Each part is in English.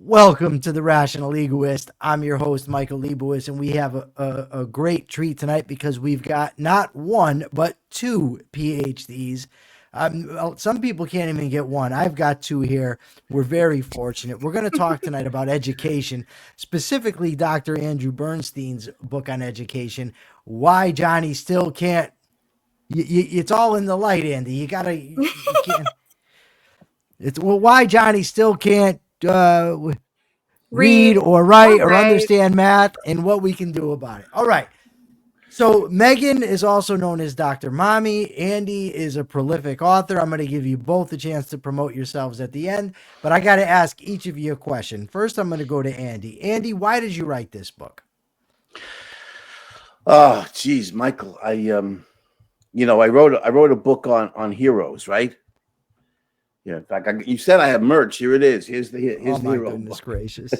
Welcome to the Rational Egoist. I'm your host, Michael Leibowitz, and we have a great treat tonight because we've got not one, but two PhDs. Well, some people can't even get one. I've got two here. We're very fortunate. We're going to talk tonight about education, specifically Dr. Andrew Bernstein's book on education, Why Johnny Still Can't. It's all in the light, Andy. You can't. It's why Johnny still can't read or write or understand math and what we can do about it. All right. So Meghann is also known as Dr. Mommy. Andy is a prolific author. I'm going to give you both a chance to promote yourselves at the end, but I got to ask each of you a question. First, I'm going to go to Andy. Andy, why did you write this book? Oh, geez, Michael, I wrote a book on heroes, right? Yeah, in fact, you said I have merch. Here it is. Here's the hero. Goodness gracious.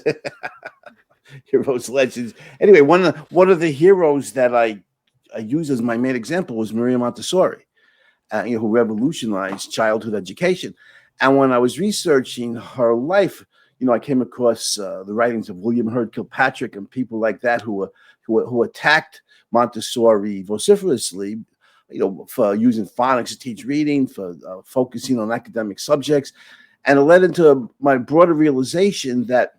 Heroes, legends. Anyway, one of the heroes that I use as my main example was Maria Montessori, who revolutionized childhood education. And when I was researching her life, I came across the writings of William Herd Kilpatrick and people like that who attacked Montessori vociferously, for using phonics to teach reading, for focusing on academic subjects. And it led into my broader realization that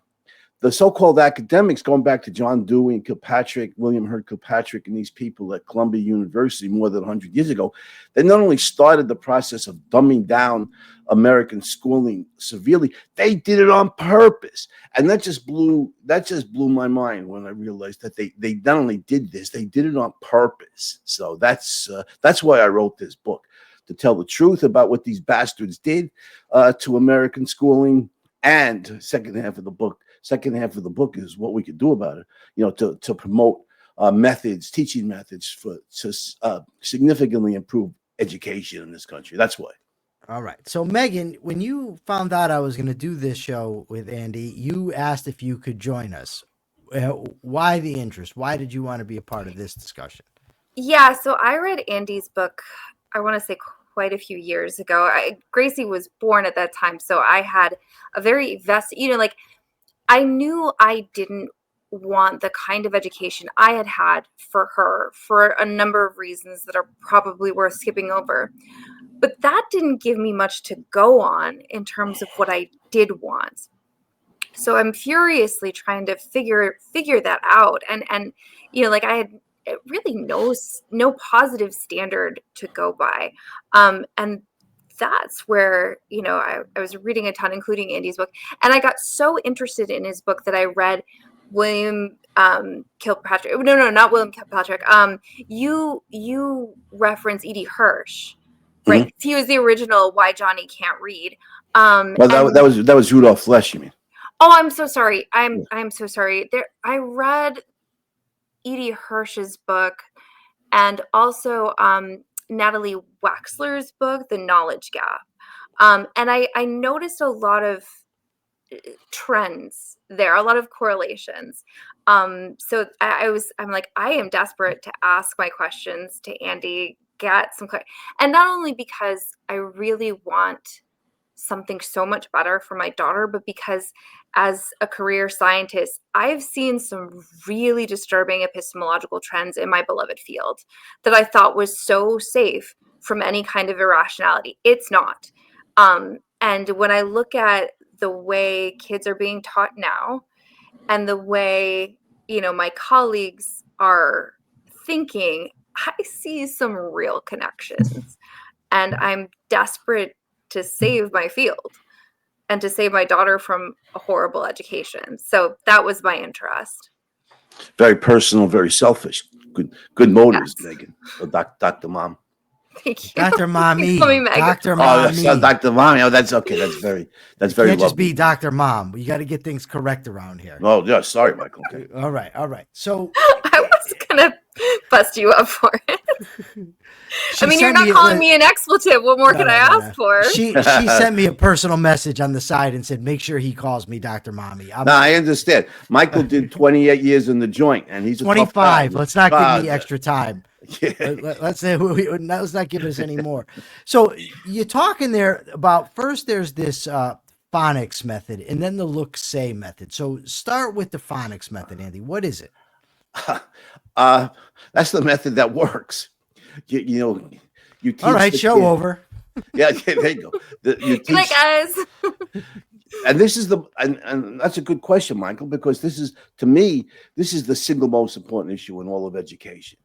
the so-called academics, going back to John Dewey and Kilpatrick, William Herd Kilpatrick, and these people at Columbia University more than 100 years ago, they not only started the process of dumbing down American schooling severely, they did it on purpose. And that just blew my mind when I realized that they not only did this, they did it on purpose. So that's why I wrote this book, to tell the truth about what these bastards did to American schooling. And second half of the book is what we could do about it, to promote teaching methods to significantly improve education in this country. That's why. All right. So, Meghann, when you found out I was going to do this show with Andy, you asked if you could join us. Why the interest? Why did you want to be a part of this discussion? Yeah, so I read Andy's book, I want to say quite a few years ago. Gracie was born at that time, so I had a very vested, I knew I didn't want the kind of education I had for her for a number of reasons that are probably worth skipping over. But that didn't give me much to go on in terms of what I did want. So I'm furiously trying to figure that out. And I had really no positive standard to go by. And that's where, I was reading a ton, including Andy's book. And I got so interested in his book that I read William Kilpatrick. No, not William Kilpatrick. You reference E.D. Hirsch. Right, mm-hmm. He was the original Why Johnny Can't Read. Well, that was Rudolph Flesch, you mean? Oh, I'm so sorry. I'm so sorry. I read E.D. Hirsch's book, and also Natalie Wexler's book, The Knowledge Gap. And I noticed a lot of trends there, a lot of correlations. So I'm like, I am desperate to ask my questions to Andy, get some clarity. And not only because I really want something so much better for my daughter, but because as a career scientist, I've seen some really disturbing epistemological trends in my beloved field that I thought was so safe from any kind of irrationality. It's not. And when I look at the way kids are being taught now and the way, my colleagues are thinking, I see some real connections, and I'm desperate to save my field and to save my daughter from a horrible education. So that was my interest. Very personal, very selfish. Good motives, yes. Meghann. Or Dr. Mom. Thank you. Dr. Mommy. Dr. Mommy. Oh, Dr. Mommy. Oh, that's okay. That's very can't lovely. Just be Dr. Mom. You got to get things correct around here. Oh, yeah. Sorry, Michael. Okay. All right. So I was gonna bust you up for it. You're not calling me an expletive. What more could I ask for? She sent me a personal message on the side and said, make sure he calls me Dr. Mommy. I understand. Michael did 28 years in the joint, and he's 25. Let's not give me extra time. Let's not give us any more. So you're talking there about, first there's this phonics method and then the look say method. So start with the phonics method, Andy. What is it? That's the method that works. You know, you teach. All right, the show kid- over. Yeah, there you go. You Good night, teach, guys. and this is and that's a good question, Michael, because this is, to me, this is the single most important issue in all of education,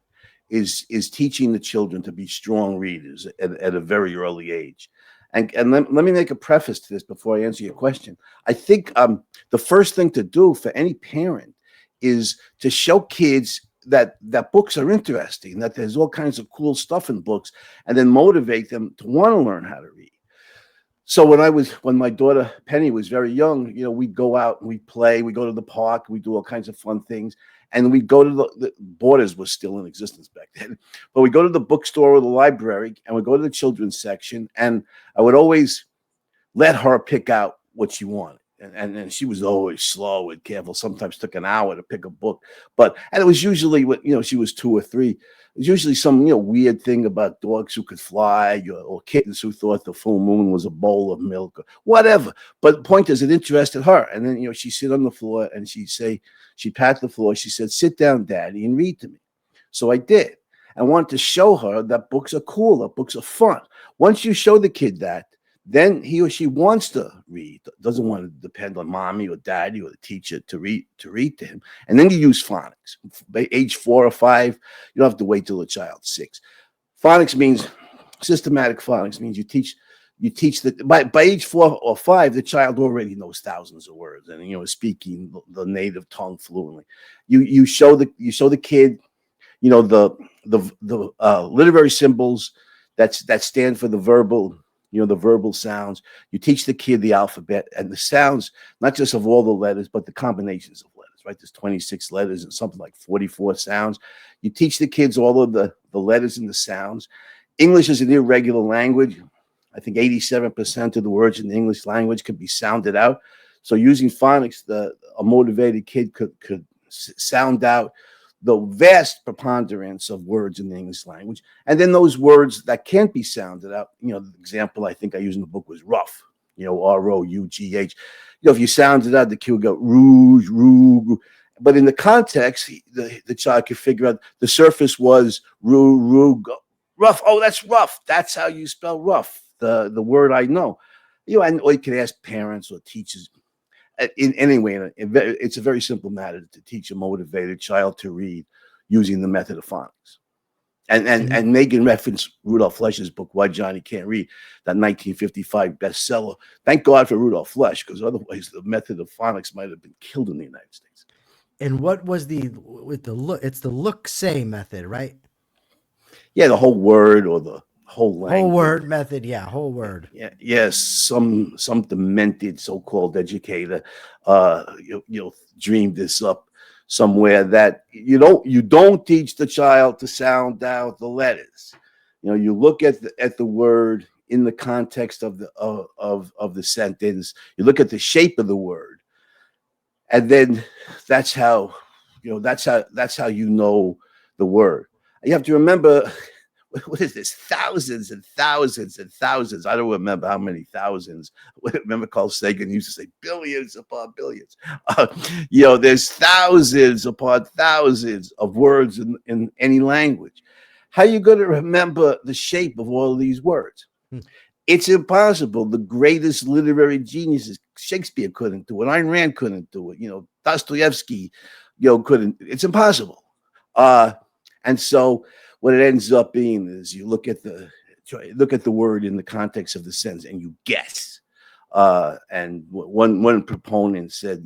is teaching the children to be strong readers at a very early age. And let me make a preface to this before I answer your question. I think the first thing to do for any parent is to show kids that books are interesting, that there's all kinds of cool stuff in books, and then motivate them to want to learn how to read. So when my daughter Penny was very young, we'd go out and we'd play, we go to the park, we do all kinds of fun things. And we'd go to the Borders was still in existence back then, but we go to the bookstore or the library and we go to the children's section, and I would always let her pick out what she wanted. And she was always slow and careful. Sometimes took an hour to pick a book, and it was usually she was 2 or 3. It was usually some weird thing about dogs who could fly, or kittens who thought the full moon was a bowl of milk, or whatever. But the point is, it interested her. And then she'd sit on the floor and she'd pat the floor. She said, "Sit down, Daddy, and read to me." So I did. I wanted to show her that books are cool, that books are fun. Once you show the kid that, then he or she wants to read, doesn't want to depend on mommy or daddy or the teacher to read to him. And then you use phonics. By age 4 or 5, you don't have to wait till a child's 6. Phonics means, systematic phonics means you teach by age 4 or 5, the child already knows thousands of words and is speaking the native tongue fluently. You show the kid the literary symbols that stand for the verbal sounds. You teach the kid the alphabet and the sounds, not just of all the letters, but the combinations of letters, right? There's 26 letters and something like 44 sounds. You teach the kids all of the letters and the sounds. English is an irregular language. I think 87% of the words in the English language could be sounded out. So using phonics, a motivated kid could sound out the vast preponderance of words in the English language. And then those words that can't be sounded out, the example I think I used in the book was rough, ROUGH. If you sound it out, the kid would go rouge, rouge. But in the context, the child could figure out the surface was rough. Oh, that's rough. That's how you spell rough, the word I know. Or you could ask parents or teachers. Anyway, it's a very simple matter to teach a motivated child to read using the method of phonics. And Meghann referenced Rudolph Flesch's book, Why Johnny Can't Read, that 1955 bestseller. Thank God for Rudolph Flesch, because otherwise the method of phonics might have been killed in the United States. And what was with the look? It's the look say method, right? Yeah, the whole word or the whole language. Whole word method, yeah, whole word. Yeah, yes, some demented so-called educator, dreamed this up somewhere, that you don't teach the child to sound out the letters. You look at the word in the context of the sentence. You look at the shape of the word, and then that's how the word. You have to remember. What is this? Thousands and thousands and thousands. I don't remember how many thousands. Remember Carl Sagan used to say billions upon billions. There's thousands upon thousands of words in any language. How are you going to remember the shape of all of these words? It's impossible. The greatest literary geniuses, Shakespeare couldn't do it. Ayn Rand couldn't do it. Dostoevsky, couldn't. It's impossible. And so what it ends up being is you look at the word in the context of the sentence and you guess. And one proponent said,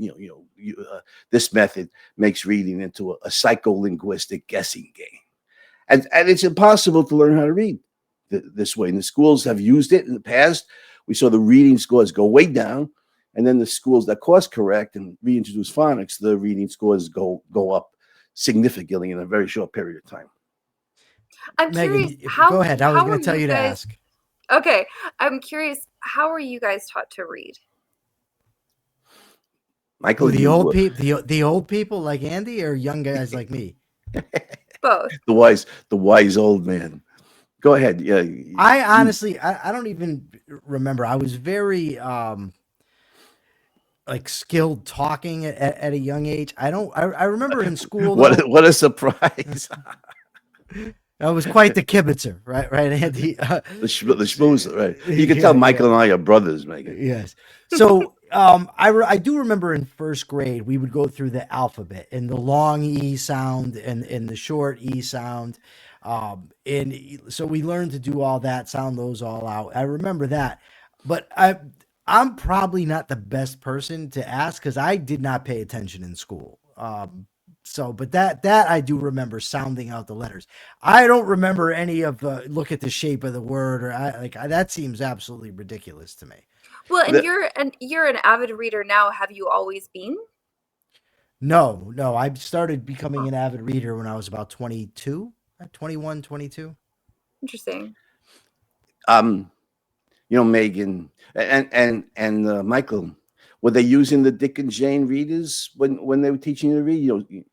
this method makes reading into a psycholinguistic guessing game, and it's impossible to learn how to read this way. And the schools have used it in the past. We saw the reading scores go way down, and then the schools that course correct and reintroduce phonics, the reading scores go up significantly in a very short period of time. I'm Meghann, curious. go ahead. I was going to tell you to ask. Okay, I'm curious. How are you guys taught to read? Michael, the old people like Andy, or young guys like me? Both. The wise old man. Go ahead. Yeah. I honestly, I don't even remember. I was very like skilled talking at a young age. I remember in school What though. what a surprise! I was quite the kibitzer, right, Andy. The schmoozer, right? You can tell Yeah, yeah. Michael and I are brothers, Megan. Yes. So I do remember in first grade we would go through the alphabet and the long E sound and the short E sound. And so we learned to do all that, sound those all out. I remember that. But I'm probably not the best person to ask because I did not pay attention in school. But that I do remember sounding out the letters. I don't remember any of the look at the shape of the word that seems absolutely ridiculous to me. Well, and The- you're an avid reader now. Have you always been? No. I started becoming an avid reader when I was about 22, 21, 22. Interesting. Megan and Michael, were they using the Dick and Jane readers when they were teaching you to read?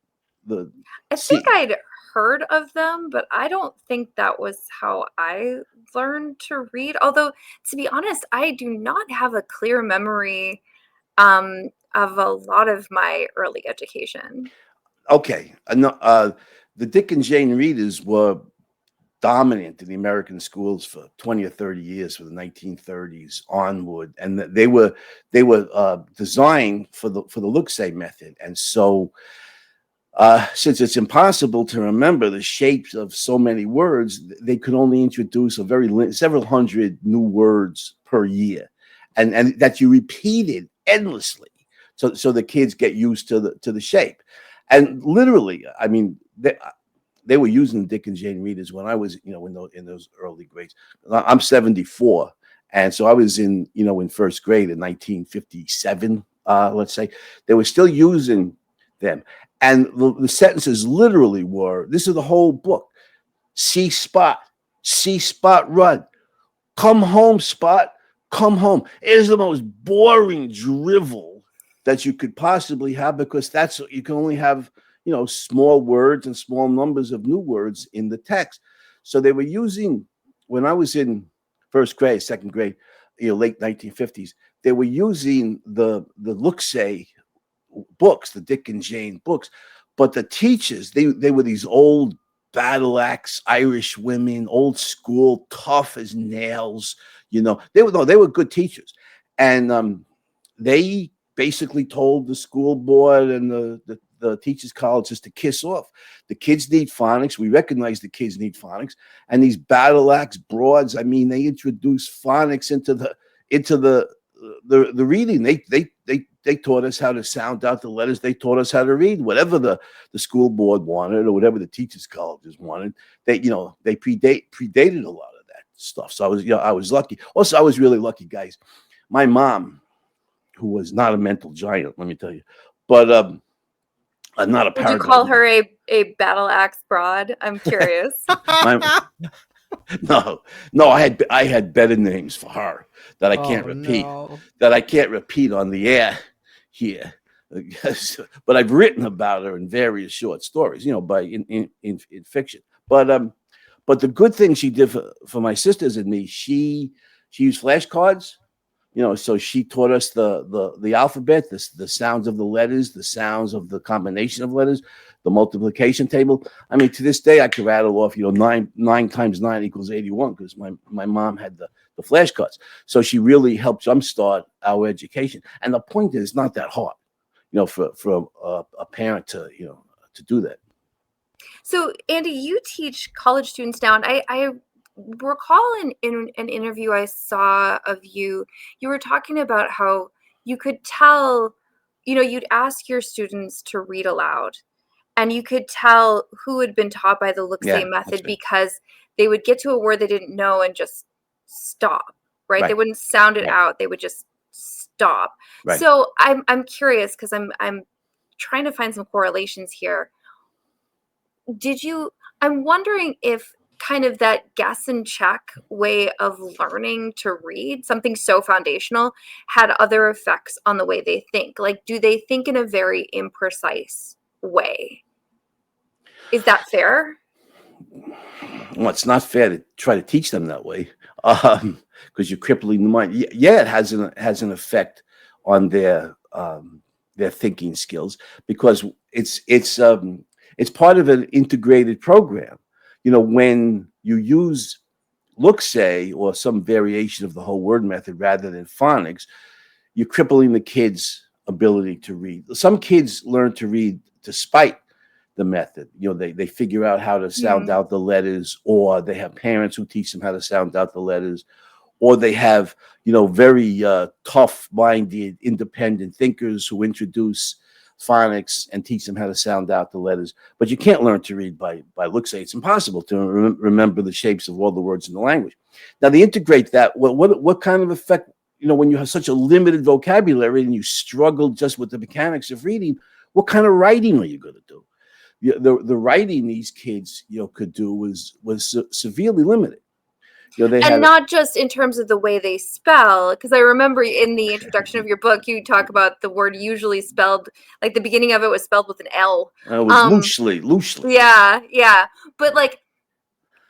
The I think I'd heard of them, but I don't think that was how I learned to read. Although, to be honest, I do not have a clear memory of a lot of my early education. Okay, the Dick and Jane readers were dominant in the American schools for 20 or 30 years, from the 1930s onward, and they were designed for the look-say method. And so, since it's impossible to remember the shapes of so many words, they could only introduce several hundred new words per year, and that you repeated endlessly, so the kids get used to the shape. And literally, I mean, they were using Dick and Jane readers when I was, in those early grades. I'm 74, and so I was in first grade in 1957. Let's say they were still using them, and the sentences literally were: "This is the whole book. See Spot, run. Come home, Spot. Come home." It is the most boring drivel that you could possibly have, because you can only have small words and small numbers of new words in the text. So they were using, when I was in first grade, second grade, late 1950s, they were using the look-say books, the Dick and Jane books. But the teachers, they were these old battle axe Irish women, old school, tough as nails. They were good teachers, and they basically told the school board and the teachers' colleges to kiss off. The kids need phonics. We recognize the kids need phonics, and these battle axe broads, I mean, they introduced phonics into the reading. They taught us how to sound out the letters. They taught us how to read. Whatever the school board wanted, or whatever the teachers' colleges wanted, they predated a lot of that stuff. So I was lucky. Also, I was really lucky, guys. My mom, who was not a mental giant, let me tell you, but not a Would you paragon. call her a battle axe broad? I'm curious. No, I had better names for her that I can't repeat. No. That I can't repeat on the air here. But I've written about her in various short stories, in fiction. But the good thing she did for my sisters and me, she used flashcards. So she taught us the alphabet, the sounds of the letters, the sounds of the combination of letters, the multiplication table. I mean, to this day, I could rattle off, 9 times 9 equals 81, because my mom had the flashcards. So she really helped jumpstart our education. And the point is, it's not that hard, for a parent to do that. So, Andy, you teach college students now, and I recall in an interview I saw of you were talking about how you could tell, you'd ask your students to read aloud, and you could tell who had been taught by the look-say method, because they would get to a word they didn't know and just stop, right? They wouldn't sound it out. They would just stop. Right. So I'm curious, because I'm trying to find some correlations here. I'm wondering if kind of that guess and check way of learning to read something so foundational had other effects on the way they think. Like, do they think in a very imprecise way? Is that fair? Well, it's not fair to try to teach them that way, because you're crippling the mind. Yeah, it has an effect on their their thinking skills, because it's part of an integrated program. When you use look say or some variation of the whole word method rather than phonics, you're crippling the kids' ability to read. Some kids learn to read despite the method. They figure out how to sound out the letters, or they have parents who teach them how to sound out the letters, or they have, very tough-minded, independent thinkers who introduce phonics and teach them how to sound out the letters. But you can't learn to read by look say. It's impossible to remember the shapes of all the words in the language. Now, they integrate that. What kind of effect, when you have such a limited vocabulary and you struggle just with the mechanics of reading, what kind of writing are you going to do? The writing these kids, could do was severely limited. And not just in terms of the way they spell, because I remember in the introduction of your book, you talk about the word usually spelled, like the beginning of it was spelled with an L. It was loosely. Yeah. But like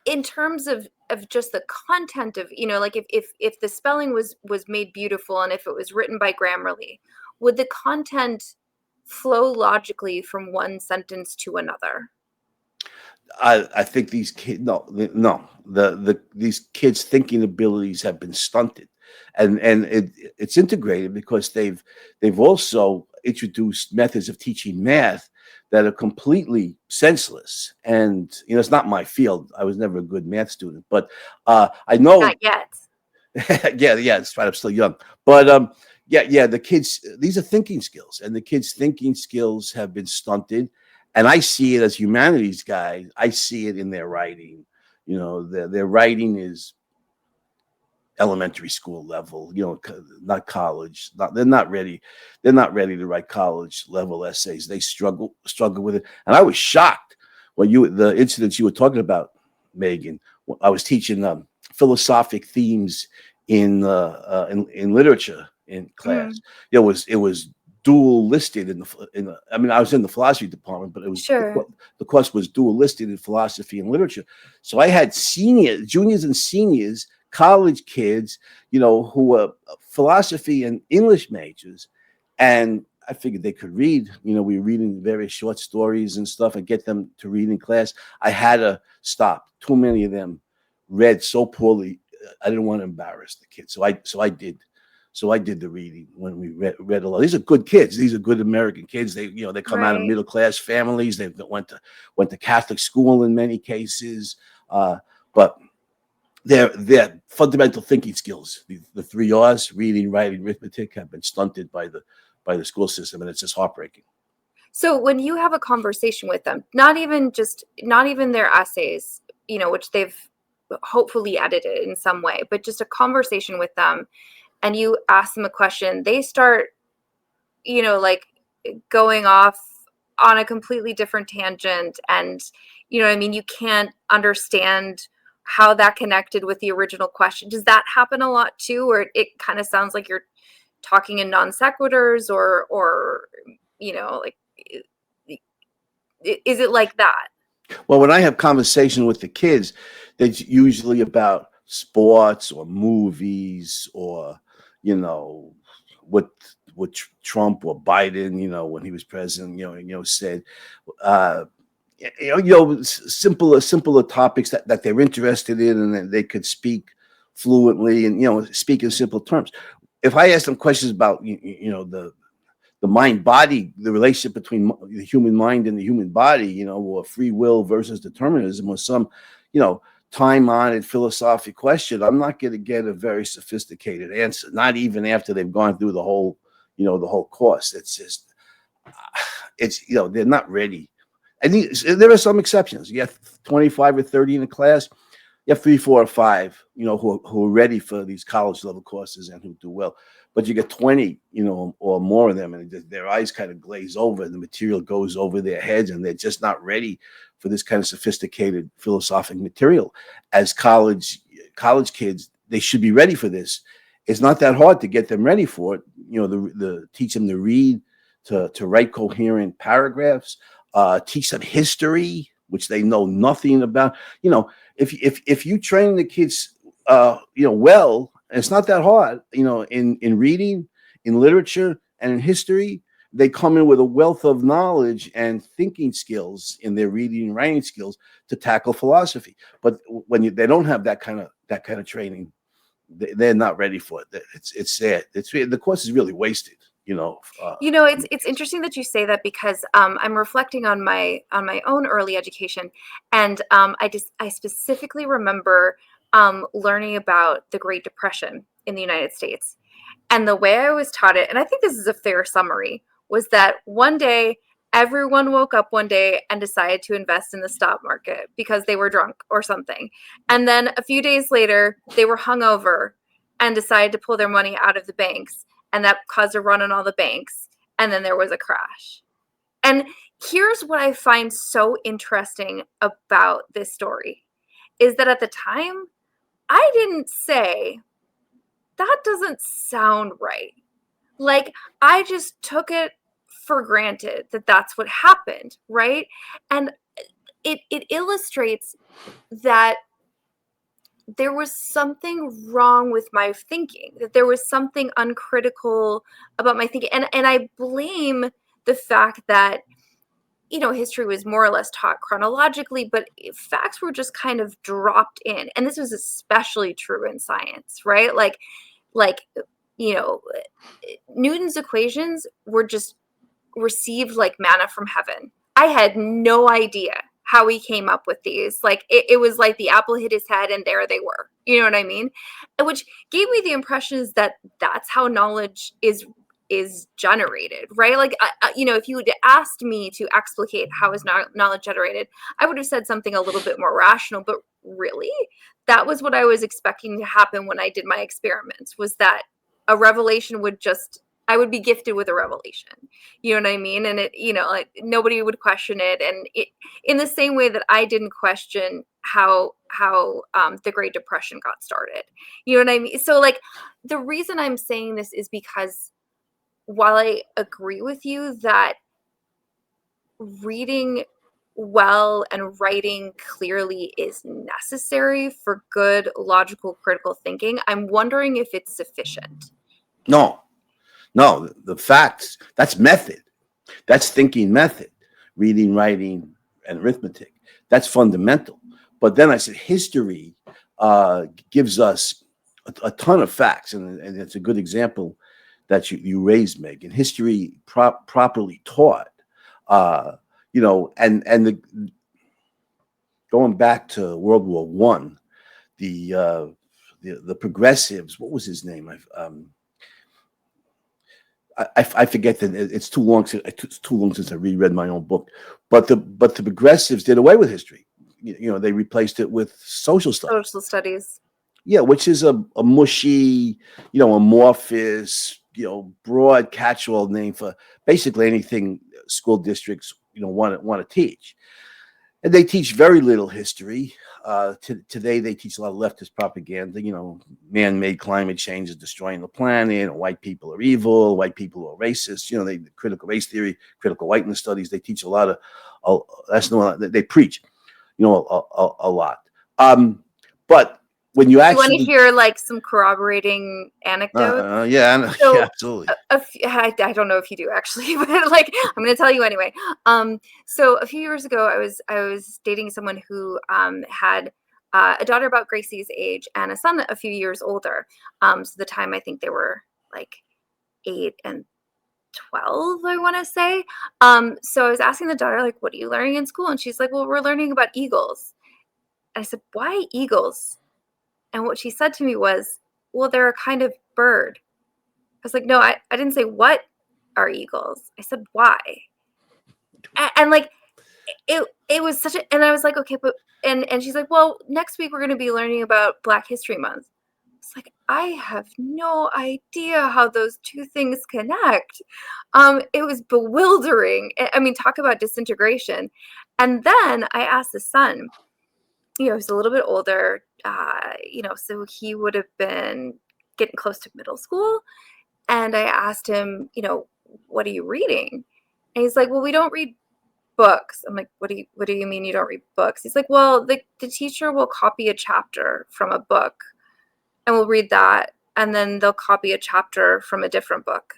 in terms of just the content of, like if the spelling was made beautiful and if it was written by Grammarly, would the content flow logically from one sentence to another? I think these kids, these kids' thinking abilities have been stunted, and it's integrated because they've also introduced methods of teaching math that are completely senseless. And it's not my field. I was never a good math student, but I know. Not yet. yeah, it's right. I'm still young, but yeah. The kids, these are thinking skills, and the kids' thinking skills have been stunted. And I see it as humanities guy. I see it in their writing. Their writing is elementary school level. Not college. They're not ready. They're not ready to write college level essays. They struggle with it. And I was shocked when the incidents you were talking about, Meghann. I was teaching philosophic themes in literature in class. It was dual listed in the I mean, I was in the philosophy department, but it was the course was dual listed in philosophy and literature. So I had juniors and seniors, college kids, who were philosophy and English majors, and I figured they could read. We were reading various short stories and stuff and get them to read in class. I had to stop. Too many of them read so poorly. I didn't want to embarrass the kids, so I did. So I did the reading when we read a lot. These are good kids. These are good American kids. They come out of middle class families. They went to Catholic school in many cases, but their fundamental thinking skills, the 3 R's, reading, writing, arithmetic, have been stunted by the school system, and it's just heartbreaking. So when you have a conversation with them, not even their essays, which they've hopefully edited in some way, but just a conversation with them, and you ask them a question, they start, like going off on a completely different tangent. And, you can't understand how that connected with the original question. Does that happen a lot too? Or it kind of sounds like you're talking in non sequiturs or like, is it like that? Well, when I have conversation with the kids, it's usually about sports or movies or, what Trump or Biden, when he was president, said, simpler topics that they're interested in and that they could speak fluently and, speak in simple terms. If I ask them questions about, the mind body, the relationship between the human mind and the human body, or free will versus determinism, or some, time-honored philosophic question, I'm not going to get a very sophisticated answer, not even after they've gone through the whole course. It's just, they're not ready. And there are some exceptions. You have 25 or 30 in a class. You have 3, 4, or 5, who are ready for these college level courses and who do well. But you get 20, or more of them, and their eyes kind of glaze over, and the material goes over their heads, and they're just not ready for this kind of sophisticated philosophic material. As college kids, they should be ready for this. It's not that hard to get them ready for it. Teach them to read, to write coherent paragraphs, teach them history, which they know nothing about. If you train the kids, well, it's not that hard, in reading, in literature, And in history, they come in with a wealth of knowledge and thinking skills in their reading and writing skills to tackle philosophy. But when they don't have that kind of training, they're not ready for it. It's sad. The course is really wasted. It's interesting that you say that, because I'm reflecting on my own early education, and I specifically remember learning about the Great Depression in the United States, and the way I was taught it, and I think this is a fair summary, was that one day everyone woke up one day and decided to invest in the stock market because they were drunk or something, and then a few days later they were hungover and decided to pull their money out of the banks. And that caused a run on all the banks. And then there was a crash. And here's what I find so interesting about this story is that at the time, I didn't say, that doesn't sound right. Like, I just took it for granted that that's what happened, right? And it illustrates that there was something wrong with my thinking, that there was something uncritical about my thinking. And I blame the fact that, history was more or less taught chronologically, but facts were just kind of dropped in. And this was especially true in science, right? Like, Newton's equations were just received like manna from heaven. I had no idea how he came up with these. Like it was like the apple hit his head and there they were. You know what I mean? Which gave me the impression is that that's how knowledge is generated, right? Like, if you had asked me to explicate how is knowledge generated, I would have said something a little bit more rational, but really that was what I was expecting to happen when I did my experiments, was that a revelation I would be gifted with a revelation, you know what I mean? And it, like nobody would question it. And it, in the same way that I didn't question how the Great Depression got started, you know what I mean? So like, the reason I'm saying this is because while I agree with you that reading well and writing clearly is necessary for good, logical, critical thinking, I'm wondering if it's sufficient. No, the facts, that's method. That's thinking method, reading, writing, and arithmetic. That's fundamental. But then I said history gives us a ton of facts, and it's a good example that you raised, Meg. History properly taught, going back to World War One, the progressives. What was his name? I forget that. It's too long since I reread my own book. But the progressives did away with history. They replaced it with social studies. Social studies. Yeah, which is a mushy, amorphous, broad catch-all name for basically anything school districts want to teach. And they teach very little history. Today, they teach a lot of leftist propaganda. Man-made climate change is destroying the planet. And white people are evil. White people are racist. They critical race theory, critical whiteness studies. They teach a lot of. They preach, a lot. But when you actually want to hear like some corroborating anecdotes, yeah, absolutely. I don't know if you do actually, but like I'm going to tell you anyway. So a few years ago, I was dating someone who had a daughter about Gracie's age and a son a few years older. So the time I think they were like 8 and 12, I want to say. So I was asking the daughter, like, what are you learning in school? And she's like, well, we're learning about eagles. And I said, why eagles? And what she said to me was, well, they're a kind of bird. I was like, no, I didn't say what are eagles. I said, why? And like, it was such a, and I was like, okay, but, and she's like, well, next week we're going to be learning about Black History Month. It's like, I have no idea how those two things connect. It was bewildering. I mean, talk about disintegration. And then I asked the son, he's a little bit older, so he would have been getting close to middle school. And I asked him, what are you reading? And he's like, well, we don't read books. I'm like, what do you mean you don't read books? He's like, well, the teacher will copy a chapter from a book and we'll read that. And then they'll copy a chapter from a different book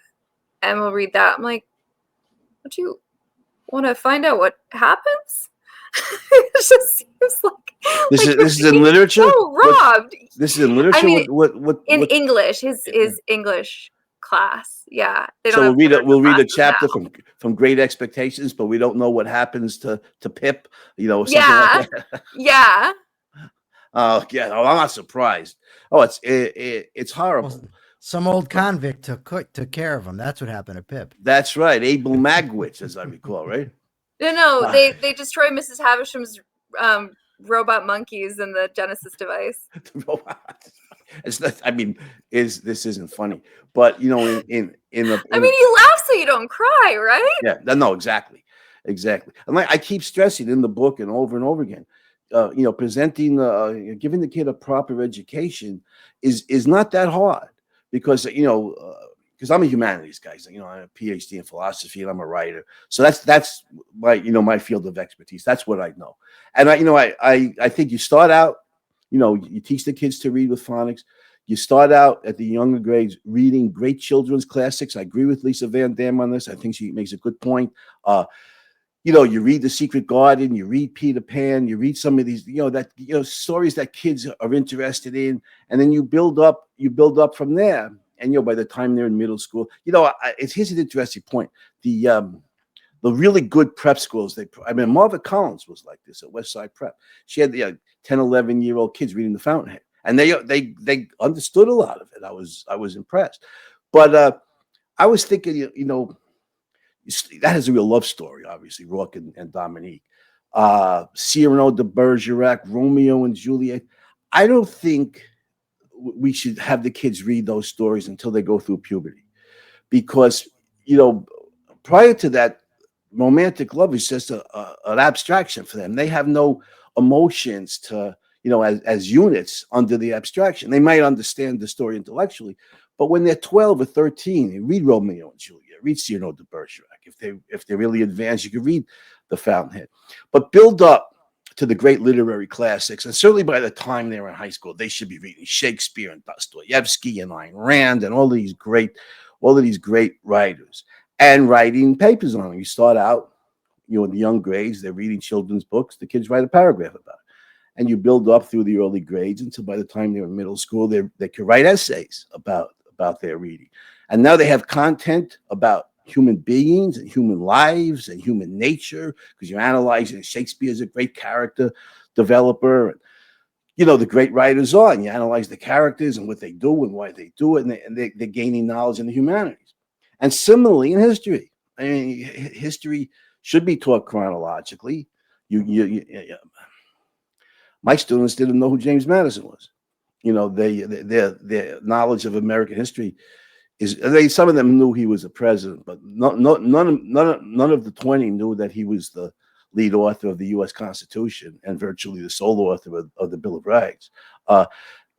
and we'll read that. I'm like, would you want to find out what happens? It just seems like This you're is in being literature. so robbed. This is in literature. I mean, what in English, his English class. Yeah, they don't So have we'll read a classes chapter now. from Great Expectations, but we don't know what happens to Pip, something Yeah, like that. yeah. Oh yeah, oh, I'm not surprised. Oh, it's horrible. Well, some old convict took care of him. That's what happened to Pip. That's right, Abel Magwitch, as I recall, right? No, they destroy Mrs. Havisham's robot monkeys in the Genesis device. It's not. I mean, this isn't funny, but in the. I mean, you laugh so you don't cry, right? Yeah, no, exactly. And like I keep stressing in the book and over again, presenting, giving the kid a proper education is not that hard because because I'm a humanities guy. So, I'm a PhD in philosophy and I'm a writer. So that's my my field of expertise. That's what I know. And I think you start out, you teach the kids to read with phonics. You start out at the younger grades reading great children's classics. I agree with Lisa Van Dam on this. I think she makes a good point. You read The Secret Garden, you read Peter Pan, you read some of these, stories that kids are interested in, and then you build up from there. And by the time they're in middle school, here's an interesting point. The really good prep schools, Marva Collins was like this at Westside Prep. She had the 10, 11-year-old kids reading The Fountainhead, and they understood a lot of it. I was impressed, but I was thinking, that is a real love story, obviously, Rourke and Dominique, Cyrano de Bergerac, Romeo and Juliet. I don't think we should have the kids read those stories until they go through puberty, because prior to that, romantic love is just an abstraction for them. They have no emotions to as units under the abstraction. They might understand the story intellectually, but when they're 12 or 13, they read Romeo and Juliet, read Cyrano de Bergerac. If they're really advanced, you can read The Fountainhead, but build up to the great literary classics. And certainly by the time they're in high school, they should be reading Shakespeare and Dostoevsky and Ayn Rand and all of these great writers, and writing papers on them. You start out, in the young grades, they're reading children's books. The kids write a paragraph about it. And you build up through the early grades until by the time they're in middle school, they can write essays about their reading. And now they have content about human beings and human lives and human nature, because you're analyzing Shakespeare as a great character developer. And, the great writers are, and you analyze the characters and what they do and why they do it, and they're gaining knowledge in the humanities. And similarly in history. I mean, history should be taught chronologically. My students didn't know who James Madison was. Their knowledge of American history some of them knew he was a president, but none of the 20 knew that he was the lead author of the U.S. Constitution and virtually the sole author of the Bill of Rights.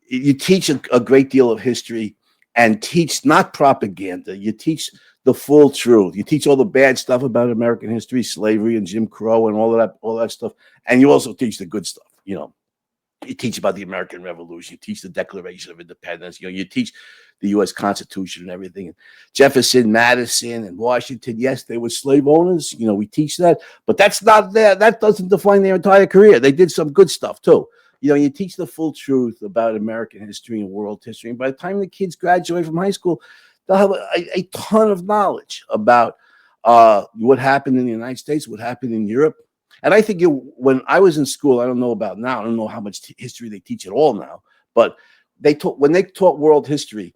You teach a great deal of history, and teach not propaganda. You teach the full truth. You teach all the bad stuff about American history, slavery and Jim Crow and all that stuff, and you also teach the good stuff. You teach about the American Revolution. You teach the Declaration of Independence. You teach the U.S. Constitution and everything. And Jefferson, Madison, and Washington, yes, they were slave owners. We teach that, but that's not there. That doesn't define their entire career. They did some good stuff too. You teach the full truth about American history and world history. And by the time the kids graduate from high school, they'll have a ton of knowledge about what happened in the United States, what happened in Europe. And I think when I was in school, I don't know about now, I don't know how much history they teach at all now, but when they taught world history,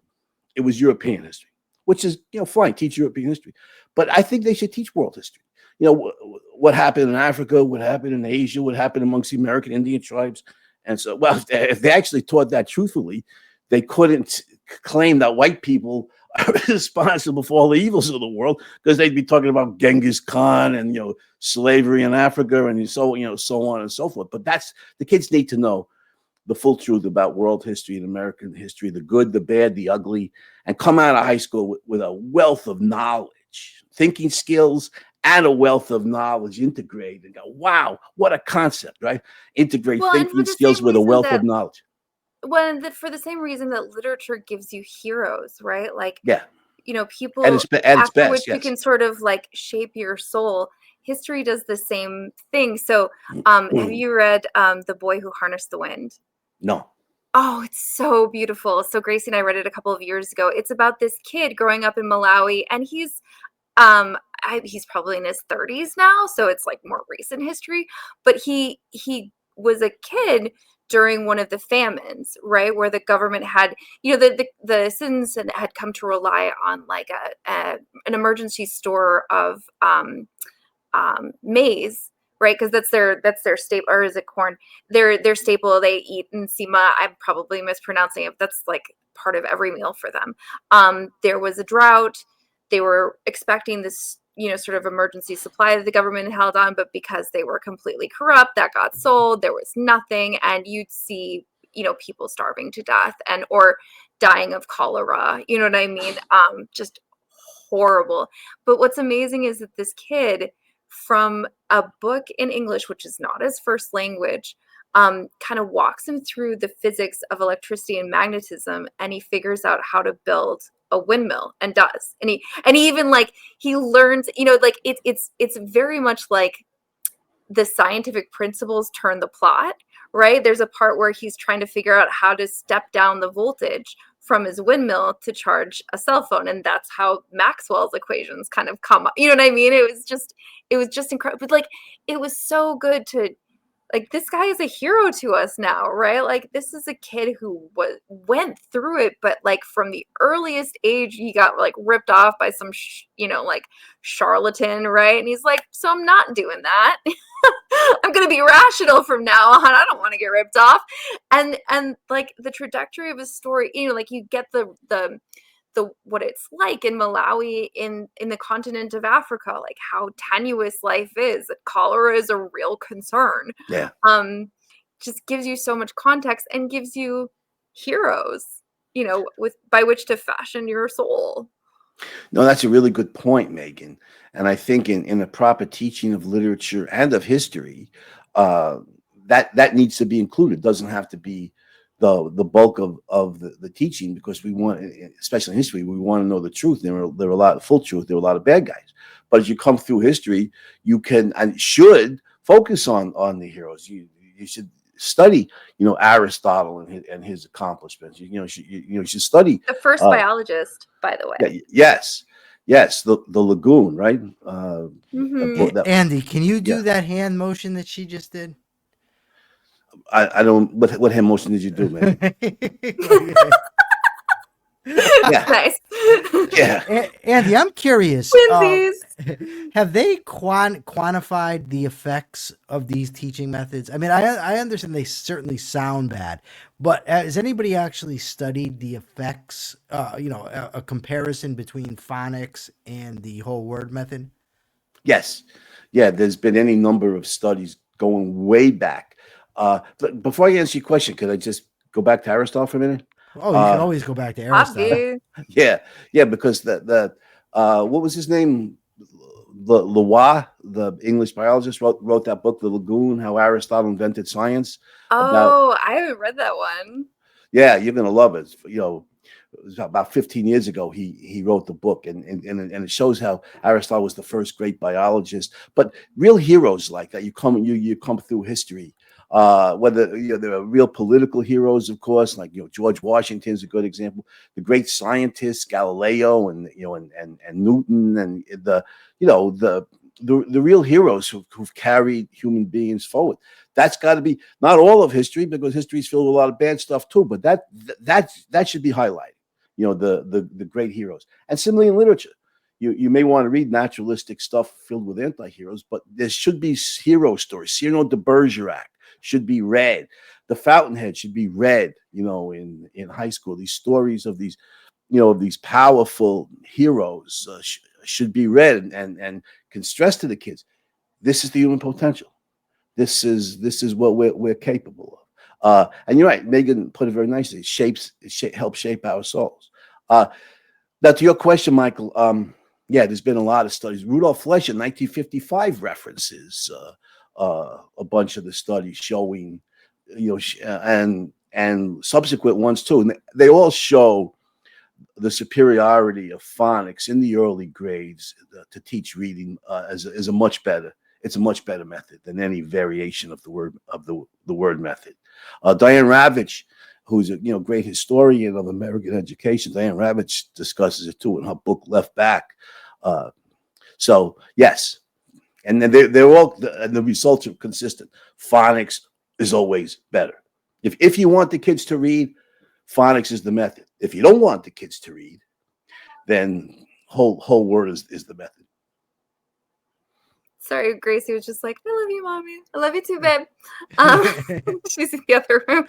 it was European history, which is, fine, teach European history. But I think they should teach world history. What happened in Africa, what happened in Asia, what happened amongst the American Indian tribes. And so, well, if they actually taught that truthfully, they couldn't claim that white people are responsible for all the evils of the world, because they'd be talking about Genghis Khan and slavery in Africa and so on and so forth. But the kids need to know the full truth about world history and American history, the good, the bad, the ugly, and come out of high school with a wealth of knowledge, thinking skills, and a wealth of knowledge integrated, and go, wow, what a concept, right? Integrate thinking skills with a wealth of knowledge. For the same reason that literature gives you heroes, right? Like, yeah, people at its after which best, you yes. can sort of like shape your soul. History does the same thing. So have you read The Boy Who Harnessed the Wind? No. Oh, it's so beautiful. So Gracie and I read it a couple of years ago. It's about this kid growing up in Malawi, and he's probably in his 30s now, so it's like more recent history, but he was a kid during one of the famines, right, where the government had, the citizens had come to rely on like an emergency store of maize, right? Because that's their staple, or is it corn? Their staple. They eat nsima. I'm probably mispronouncing it. That's like part of every meal for them. There was a drought. They were expecting this, sort of emergency supply that the government held on, but because they were completely corrupt, that got sold. There was nothing, and you'd see, people starving to death or dying of cholera. You know what I mean? Just horrible. But what's amazing is that this kid, from a book in English, which is not his first language, kind of walks him through the physics of electricity and magnetism, and he figures out how to build a windmill, and does. And he even like he learns, like it's very much like the scientific principles turn the plot, right? There's a part where he's trying to figure out how to step down the voltage from his windmill to charge a cell phone, and that's how Maxwell's equations kind of come up. You know what I mean? It was just incredible. But like, it was so good to, like, this guy is a hero to us now, right? Like, this is a kid who went through it, but like from the earliest age, he got like ripped off by some, like charlatan, right? And he's like, so I'm not doing that. I'm gonna be rational from now on. I don't want to get ripped off. And like the trajectory of his story, like you get the what it's like in Malawi, in the continent of Africa, like how tenuous life is, that cholera is a real concern. Yeah. Just gives you so much context and gives you heroes, by which to fashion your soul. No, that's a really good point, Meghann. And I think in the proper teaching of literature and of history, that needs to be included. It doesn't have to be the bulk of the teaching, because we want, especially in history, we want to know the truth. There are a lot of full truth. There are a lot of bad guys. But as you come through history, you can and should focus on the heroes. You should study, Aristotle and his accomplishments. You should study the first biologist, by the way. Yes, the lagoon, right? Andy, can you do that hand motion that she just did? I don't. What hand motion did you do, man? Yeah. Nice. Yeah. Andy, I'm curious. Have they quantified the effects of these teaching methods? I mean, I understand they certainly sound bad, but has anybody actually studied the effects, a comparison between phonics and the whole word method? Yes. Yeah, there's been any number of studies going way back. But before I answer your question, could I just go back to Aristotle for a minute? Oh, you can always go back to Aristotle. Yeah, because the what was his name? Lavoie, the English biologist, wrote that book, The Lagoon: How Aristotle Invented Science. I haven't read that one. Yeah, you're gonna love it. It was about 15 years ago he wrote the book, and it shows how Aristotle was the first great biologist. But real heroes like that, you come through history. Whether there are real political heroes, of course, like George Washington is a good example. The great scientists, Galileo and Newton, and the real heroes who've carried human beings forward. That's got to be not all of history, because history is filled with a lot of bad stuff too. But that should be highlighted. The great heroes. And similarly in literature, you may want to read naturalistic stuff filled with anti-heroes, but there should be hero stories. Cyrano de Bergerac should be read. The Fountainhead should be read, in high school. These stories of these powerful heroes should be read and can stress to the kids, this is the human potential. This is what we're capable of. And you're right, Meghann put it very nicely. It helps shape our souls. Now, to your question, Michael, there's been a lot of studies. Rudolf Flesch in 1955 references a bunch of the studies showing, and subsequent ones too, and they all show the superiority of phonics in the early grades to teach reading is a much better. It's a much better method than any variation of the word method. Diane Ravitch, who's a great historian of American education, Diane Ravitch discusses it too in her book Left Back. So yes, and then they're all the results are consistent. Phonics is always better. If you want the kids to read, phonics is the method. If you don't want the kids to read, then whole word is the method. Sorry, Gracie was just like, I love you, mommy. I love you too, babe. She's in the other room.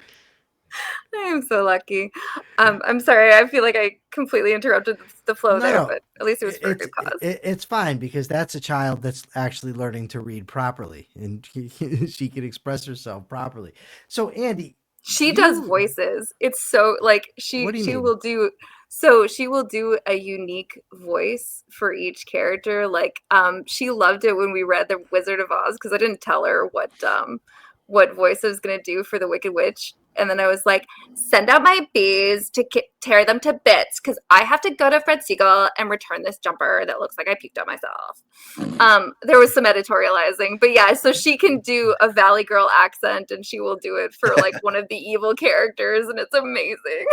I am so lucky. I'm sorry. I feel like I completely interrupted the flow there, but at least it was for a good cause. It's fine because that's a child that's actually learning to read properly, and she can express herself properly. So, Andy, she does voices. It's so like she will do. So she will do a unique voice for each character. Like, she loved it when we read The Wizard of Oz because I didn't tell her what voice I was gonna do for the Wicked Witch. And then I was like, send out my bees to tear them to bits because I have to go to Fred Siegel and return this jumper that looks like I puked on myself. There was some editorializing, but yeah, so she can do a Valley Girl accent and she will do it for like one of the evil characters, and it's amazing.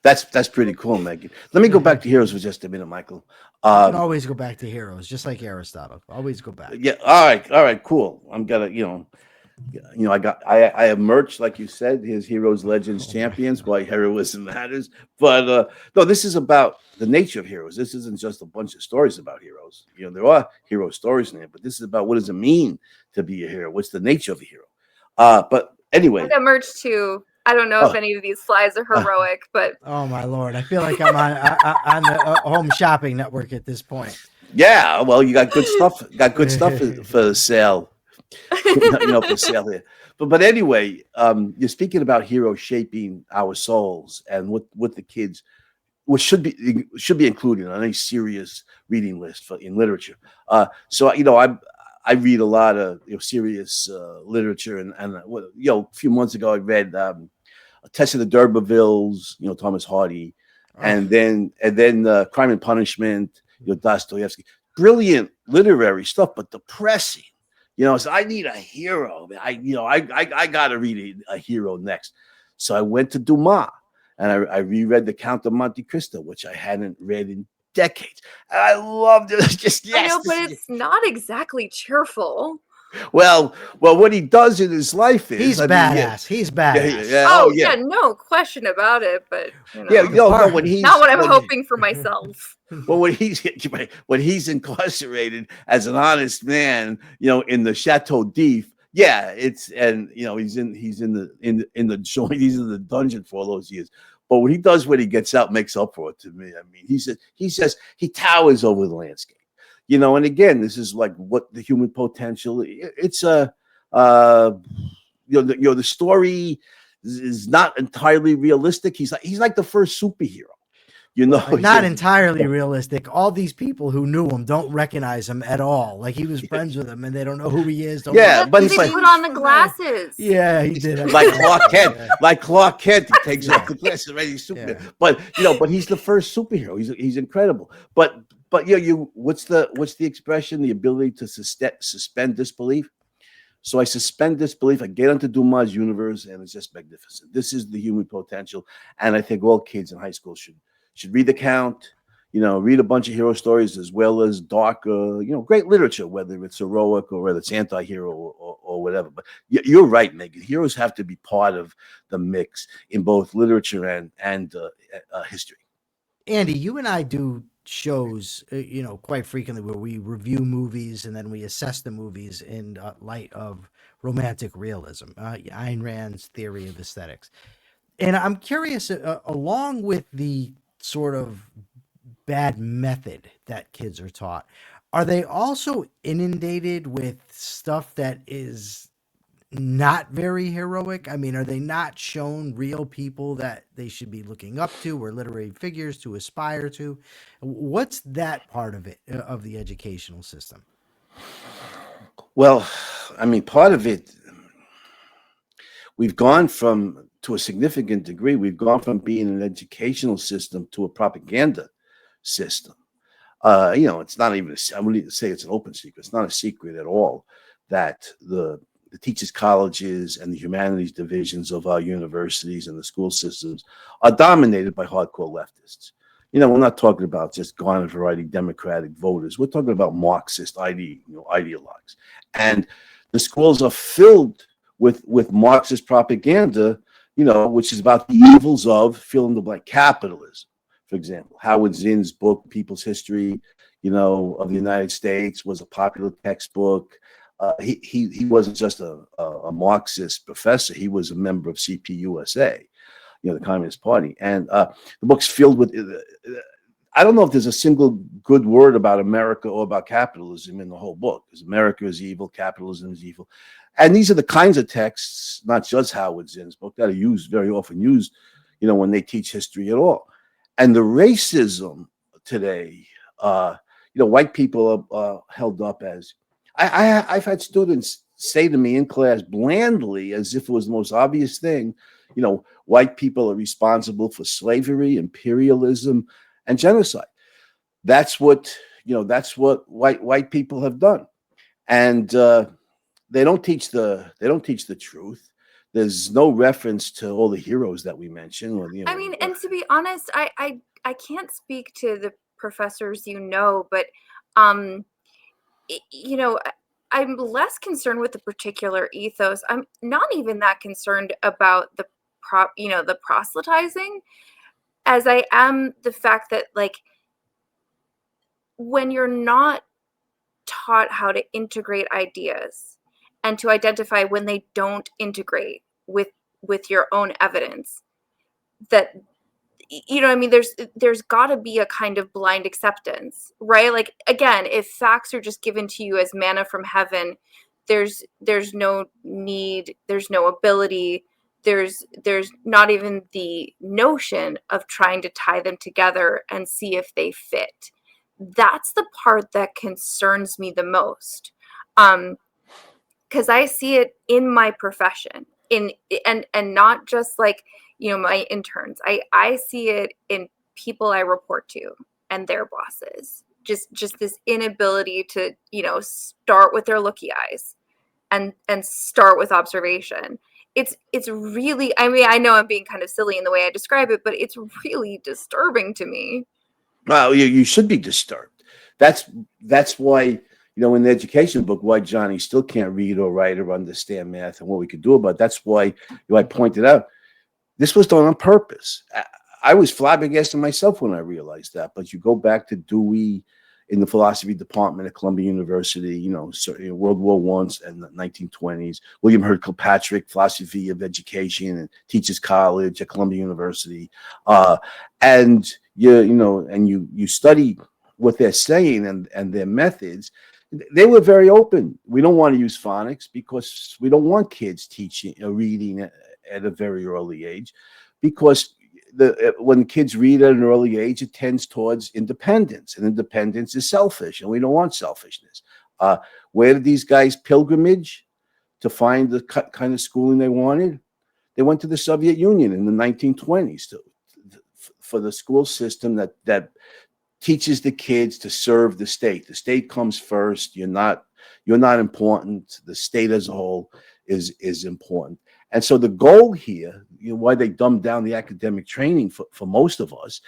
That's pretty cool, Megan. Let me go back to Heroes for just a minute, Michael. You can always go back to Heroes, just like Aristotle. Always go back. Yeah. All right, cool. I'm gonna, I have merch, like you said, his Heroes, Legends, Champions, Why Heroism Matters. But no, this is about the nature of heroes. This isn't just a bunch of stories about heroes. There are hero stories in there, but this is about what does it mean to be a hero? What's the nature of a hero? But anyway, I got merch too. I don't know if any of these flies are heroic, but oh my Lord, I feel like I'm on the Home Shopping Network at this point. Yeah, well, you got good stuff. Got good stuff for sale. For sale here. But anyway, you're speaking about heroes shaping our souls and what the kids, what should be included on any serious reading list in literature. So I read a lot of serious literature, and a few months ago I read Tess of the D'Urbervilles, Thomas Hardy, and then Crime and Punishment, Dostoevsky. Brilliant literary stuff, but depressing. So I need a hero. I got to read a hero next. So I went to Dumas and I reread The Count of Monte Cristo, which I hadn't read in decades. And I loved it. It's just, yes. I know, but it's not exactly cheerful. Well, what he does in his life is he's badass. He's badass. Yeah, no question about it. But when he's not what I'm hoping for myself. Well, when he's incarcerated as an honest man, in the Chateau d'If, he's in the joint, he's in the dungeon for all those years. But what he does when he gets out makes up for it to me. I mean, he towers over the landscape. And again, this is like what the human potential. It's the story is not entirely realistic. He's like the first superhero. Not entirely realistic. All these people who knew him don't recognize him at all. Like he was friends with him, and they don't know who he is. But he put on the glasses. Yeah, he did. Like Clark Kent. Like Clark Kent, he takes off the glasses, right? He's Superman. Yeah. But he's the first superhero. He's incredible. But what's the expression? The ability to suspend disbelief. So I suspend disbelief. I get into Dumas' universe, and it's just magnificent. This is the human potential, and I think all kids in high school should read The Count, read a bunch of hero stories as well as darker, great literature, whether it's heroic or whether it's anti-hero or whatever. But you're right, Megan. Heroes have to be part of the mix in both literature and history. Andy, you and I do shows, quite frequently where we review movies and then we assess the movies in light of romantic realism, Ayn Rand's theory of aesthetics. And I'm curious, along with the sort of bad method that kids are taught, are they also inundated with stuff that is not very heroic? I mean, are they not shown real people that they should be looking up to or literary figures to aspire to? What's that part of it, of the educational system? Well, I mean, part of it, we've gone from to a significant degree, we've gone from being an educational system to a propaganda system. It's not even, I wouldn't say it's an open secret. It's not a secret at all that the teachers' colleges and the humanities divisions of our universities and the school systems are dominated by hardcore leftists. We're not talking about just garden variety Democratic voters. We're talking about Marxist ideologues. And the schools are filled with Marxist propaganda, which is about the evils of fill in the blank capitalism. For example, Howard Zinn's book, People's History, of the United States, was a popular textbook. He wasn't just a Marxist professor. He was a member of CPUSA, the Communist Party. And the book's filled with, I don't know if there's a single good word about America or about capitalism in the whole book, because America is evil, capitalism is evil. And these are the kinds of texts, not just Howard Zinn's book, that are very often used, when they teach history at all. And the racism today, white people are held up as, I've had students say to me in class blandly, as if it was the most obvious thing, white people are responsible for slavery, imperialism, and genocide. That's what white people have done, and they don't teach the truth. There's no reference to all the heroes that we mentioned. I mean, and to be honest, I can't speak to the professors, but I'm less concerned with the particular ethos. I'm not even that concerned about the proselytizing, as I am the fact that, like, when you're not taught how to integrate ideas and to identify when they don't integrate with your own evidence, that there's got to be a kind of blind acceptance, right? Like, again, if facts are just given to you as manna from heaven, there's no need, there's no ability, there's not even the notion of trying to tie them together and see if they fit. That's the part that concerns me the most, because I see it in my profession, and not just like my interns. I see it in people I report to and their bosses. Just this inability to start with their looky eyes and start with observation. It's really, I mean, I know I'm being kind of silly in the way I describe it, but it's really disturbing to me. Well, you should be disturbed. That's why, in the education book, why Johnny still can't read or write or understand math and what we could do about it. That's why I pointed out this was done on purpose. I was flabbergasted myself when I realized that. But you go back to Dewey in the philosophy department at Columbia University, World War I and the 1920s. William Hurt Kilpatrick, philosophy of education and teachers college at Columbia University, and you study what they're saying and their methods. They were very open. We don't want to use phonics because we don't want kids teaching or reading at a very early age, because when kids read at an early age, it tends towards independence, and independence is selfish, and we don't want selfishness. Where did these guys pilgrimage to find the kind of schooling they wanted? They went to the Soviet Union in the 1920s for the school system that teaches the kids to serve the state. The state comes first. You're not important. The state as a whole is important. And so the goal here, why they dumbed down the academic training for most of us,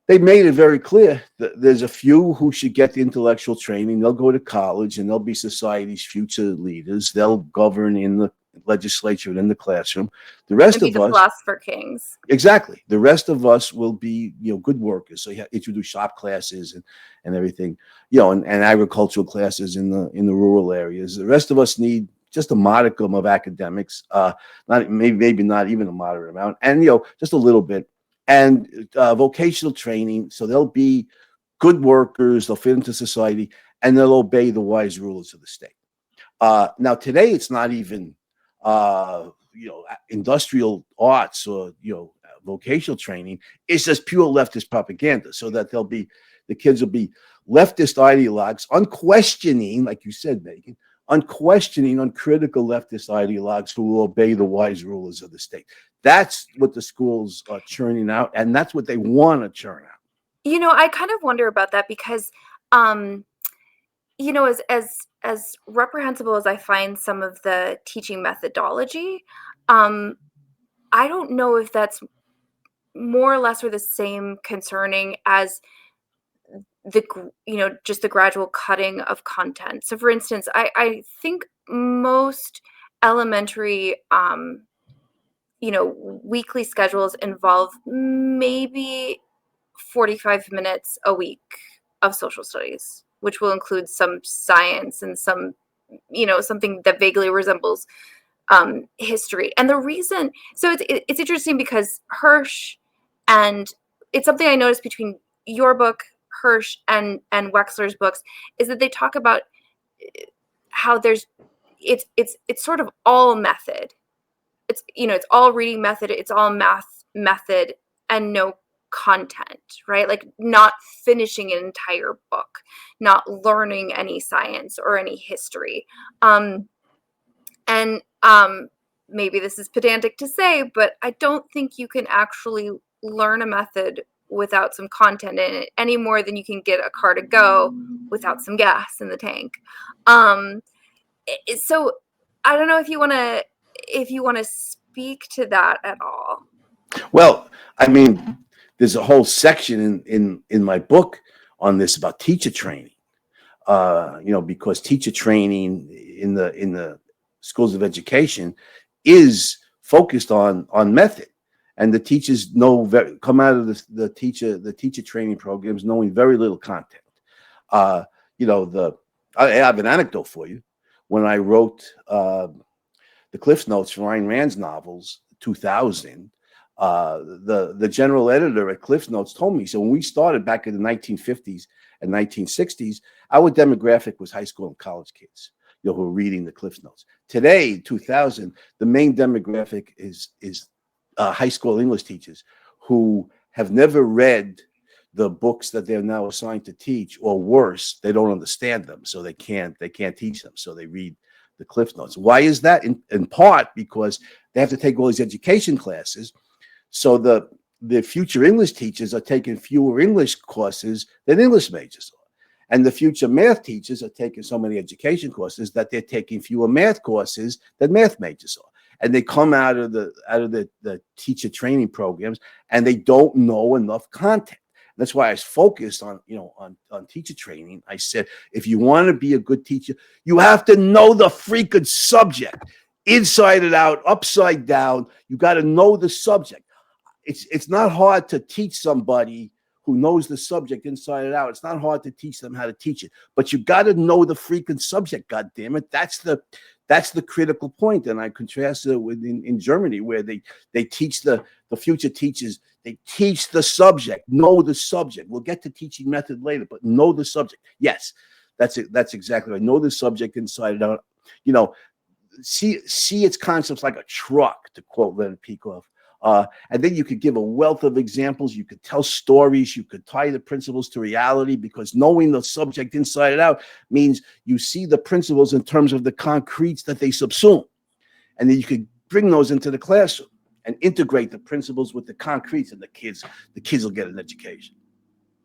they made it very clear that there's a few who should get the intellectual training. They'll go to college and they'll be society's future leaders. They'll govern in the legislature and in the classroom. The rest of us, philosopher kings. Exactly. The rest of us will be, good workers. So you introduce shop classes and everything, and agricultural classes in the rural areas. The rest of us need just a modicum of academics, maybe not even a moderate amount, and just a little bit, and vocational training. So they'll be good workers. They'll fit into society, and they'll obey the wise rulers of the state. Now today, it's not even industrial arts or vocational training. It's just pure leftist propaganda, so that the kids will be leftist ideologues, unquestioning, like you said, Meghann, unquestioning, uncritical leftist ideologues who will obey the wise rulers of the state. That's what the schools are churning out, and that's what they want to churn out. You know, I kind of wonder about that because, you know, as reprehensible as I find some of the teaching methodology, I don't know if that's more or less or the same concerning as just the gradual cutting of content. So for instance, I think most elementary weekly schedules involve maybe 45 minutes a week of social studies, which will include some science and some something that vaguely resembles history. And the reason, so it's interesting because Hirsch, and it's something I noticed between your book, Hirsch, and Wexler's books, is that they talk about how it's sort of all method. It's all reading method, it's all math method, and no content, right? Like not finishing an entire book, not learning any science or any history. And maybe this is pedantic to say, but I don't think you can actually learn a method without some content in it any more than you can get a car to go without some gas in the tank. So I don't know if you want to speak to that at all. Well, I mean, there's a whole section in my book on this about teacher training. Because teacher training in the schools of education is focused on method, and the teachers come out of the teacher training programs knowing very little content. I have an anecdote for you. When I wrote the Cliff Notes for Ayn Rand's novels, 2000, the general editor at Cliff Notes told me, so when we started back in the 1950s and 1960s, our demographic was high school and college kids, who were reading the Cliff Notes. Today, 2000, the main demographic is high school English teachers who have never read the books that they're now assigned to teach, or worse, they don't understand them, so they can't teach them, so they read the Cliff Notes. Why is that? In part because they have to take all these education classes, so the future English teachers are taking fewer English courses than English majors are, and the future math teachers are taking so many education courses that they're taking fewer math courses than math majors are. And they come out of the teacher training programs and they don't know enough content. That's why I was focused on teacher training. I said, if you want to be a good teacher, you have to know the freaking subject, inside and out, upside down. You got to know the subject. It's not hard to teach somebody who knows the subject inside and out. It's not hard to teach them how to teach it, but you got to know the freaking subject. God damn it, that's the critical point. And I contrast it with in Germany, where they teach the future teachers. They teach the subject, know the subject. We'll get to teaching method later, but know the subject. Yes, that's it. That's exactly right. Know the subject inside and out. See its concepts like a truck, to quote Leonard Peikoff. And then you could give a wealth of examples. You could tell stories. You could tie the principles to reality, because knowing the subject inside and out means you see the principles in terms of the concretes that they subsume. And then you could bring those into the classroom and integrate the principles with the concretes, and the kids will get an education.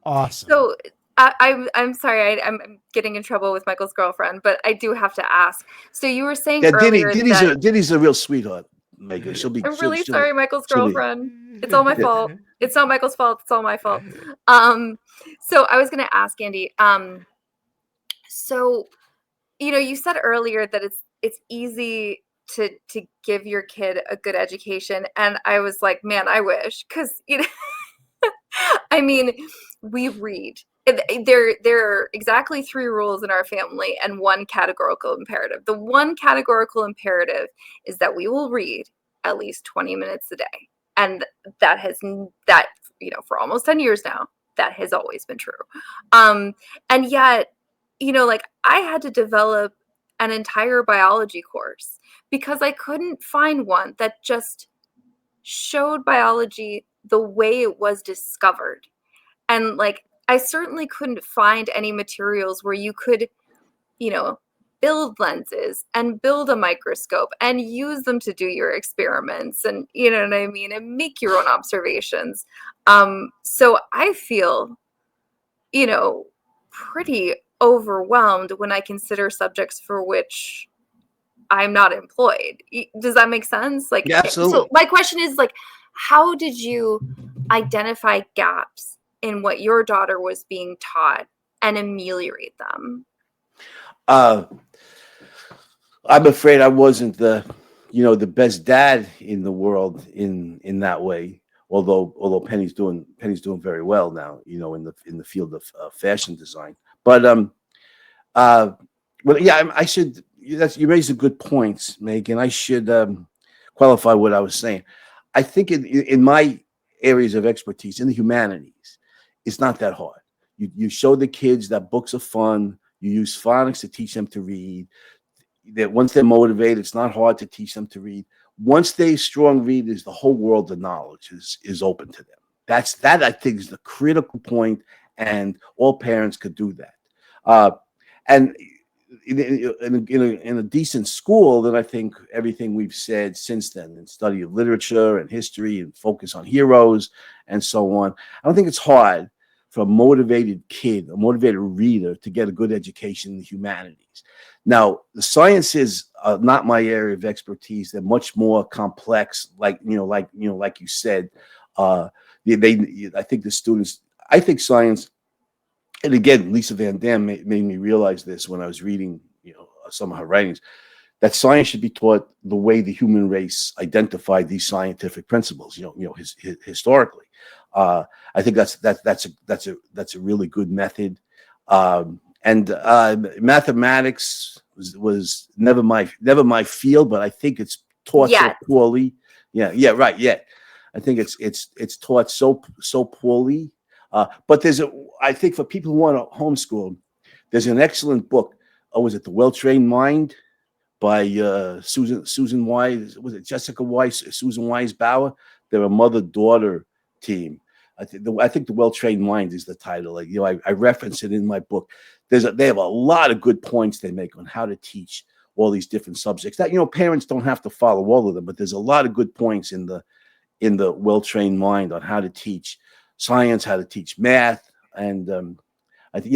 Awesome. So I'm sorry, I'm getting in trouble with Michael's girlfriend, but I do have to ask. So you were saying earlier that Diddy's a real sweetheart, Megan. I'm really sorry, Michael's girlfriend. It's all my fault. It's not Michael's fault. It's all my fault. So I was going to ask Andy. So you said earlier that it's easy to give your kid a good education, and I was like, man, I wish, because I mean, we read. There are exactly 3 rules in our family and 1 categorical imperative. The 1 categorical imperative is that we will read at least 20 minutes a day. And that for almost 10 years now, that has always been true. And yet, like, I had to develop an entire biology course because I couldn't find one that just showed biology the way it was discovered. And like, I certainly couldn't find any materials where you could, build lenses and build a microscope and use them to do your experiments, and you know what I mean, and make your own observations. So I feel, you know, pretty overwhelmed when I consider subjects for which I'm not employed. Does that make sense? Like, Yeah, so absolutely. my question is, like, how did you identify gaps in what your daughter was being taught and ameliorate them? Uh, I'm afraid I wasn't the best dad in the world in that way. Although Penny's doing very well now, in the field of fashion design. But uh, well, yeah, I should. You raised a good points, Megan. I should qualify what I was saying. I think in my areas of expertise in the humanities, it's not that hard. You show the kids that books are fun. You use phonics to teach them to read. That once they're motivated, it's not hard to teach them to read. Once they're strong readers, the whole world of knowledge is open to them. That I think is the critical point, and all parents could do that. And in a decent school, then I think everything we've said since then, in study of literature and history and focus on heroes and so on, I don't think it's hard for a motivated kid, a motivated reader, to get a good education in the humanities. Now, the sciences are not my area of expertise. They're much more complex, like you said. I think the students. I think science, and again, Lisa Van Dam made me realize this when I was reading, some of her writings, that science should be taught the way the human race identified these scientific principles. Historically, I think that's a really good method. And mathematics was never my field, but I think it's taught so Yes. poorly. Yeah, right. Yeah, I think it's taught so poorly. But I think for people who want to homeschool, there's an excellent book. Oh, was it The Well-Trained Mind by Susan Wise? Was it Jessica Weiss, Susan Wise Bauer? They're a mother-daughter team. I think The Well-Trained Mind is the title. I reference it in my book. They have a lot of good points they make on how to teach all these different subjects. That parents don't have to follow all of them, but there's a lot of good points in the Well-Trained Mind on how to teach science, how to teach math, and I think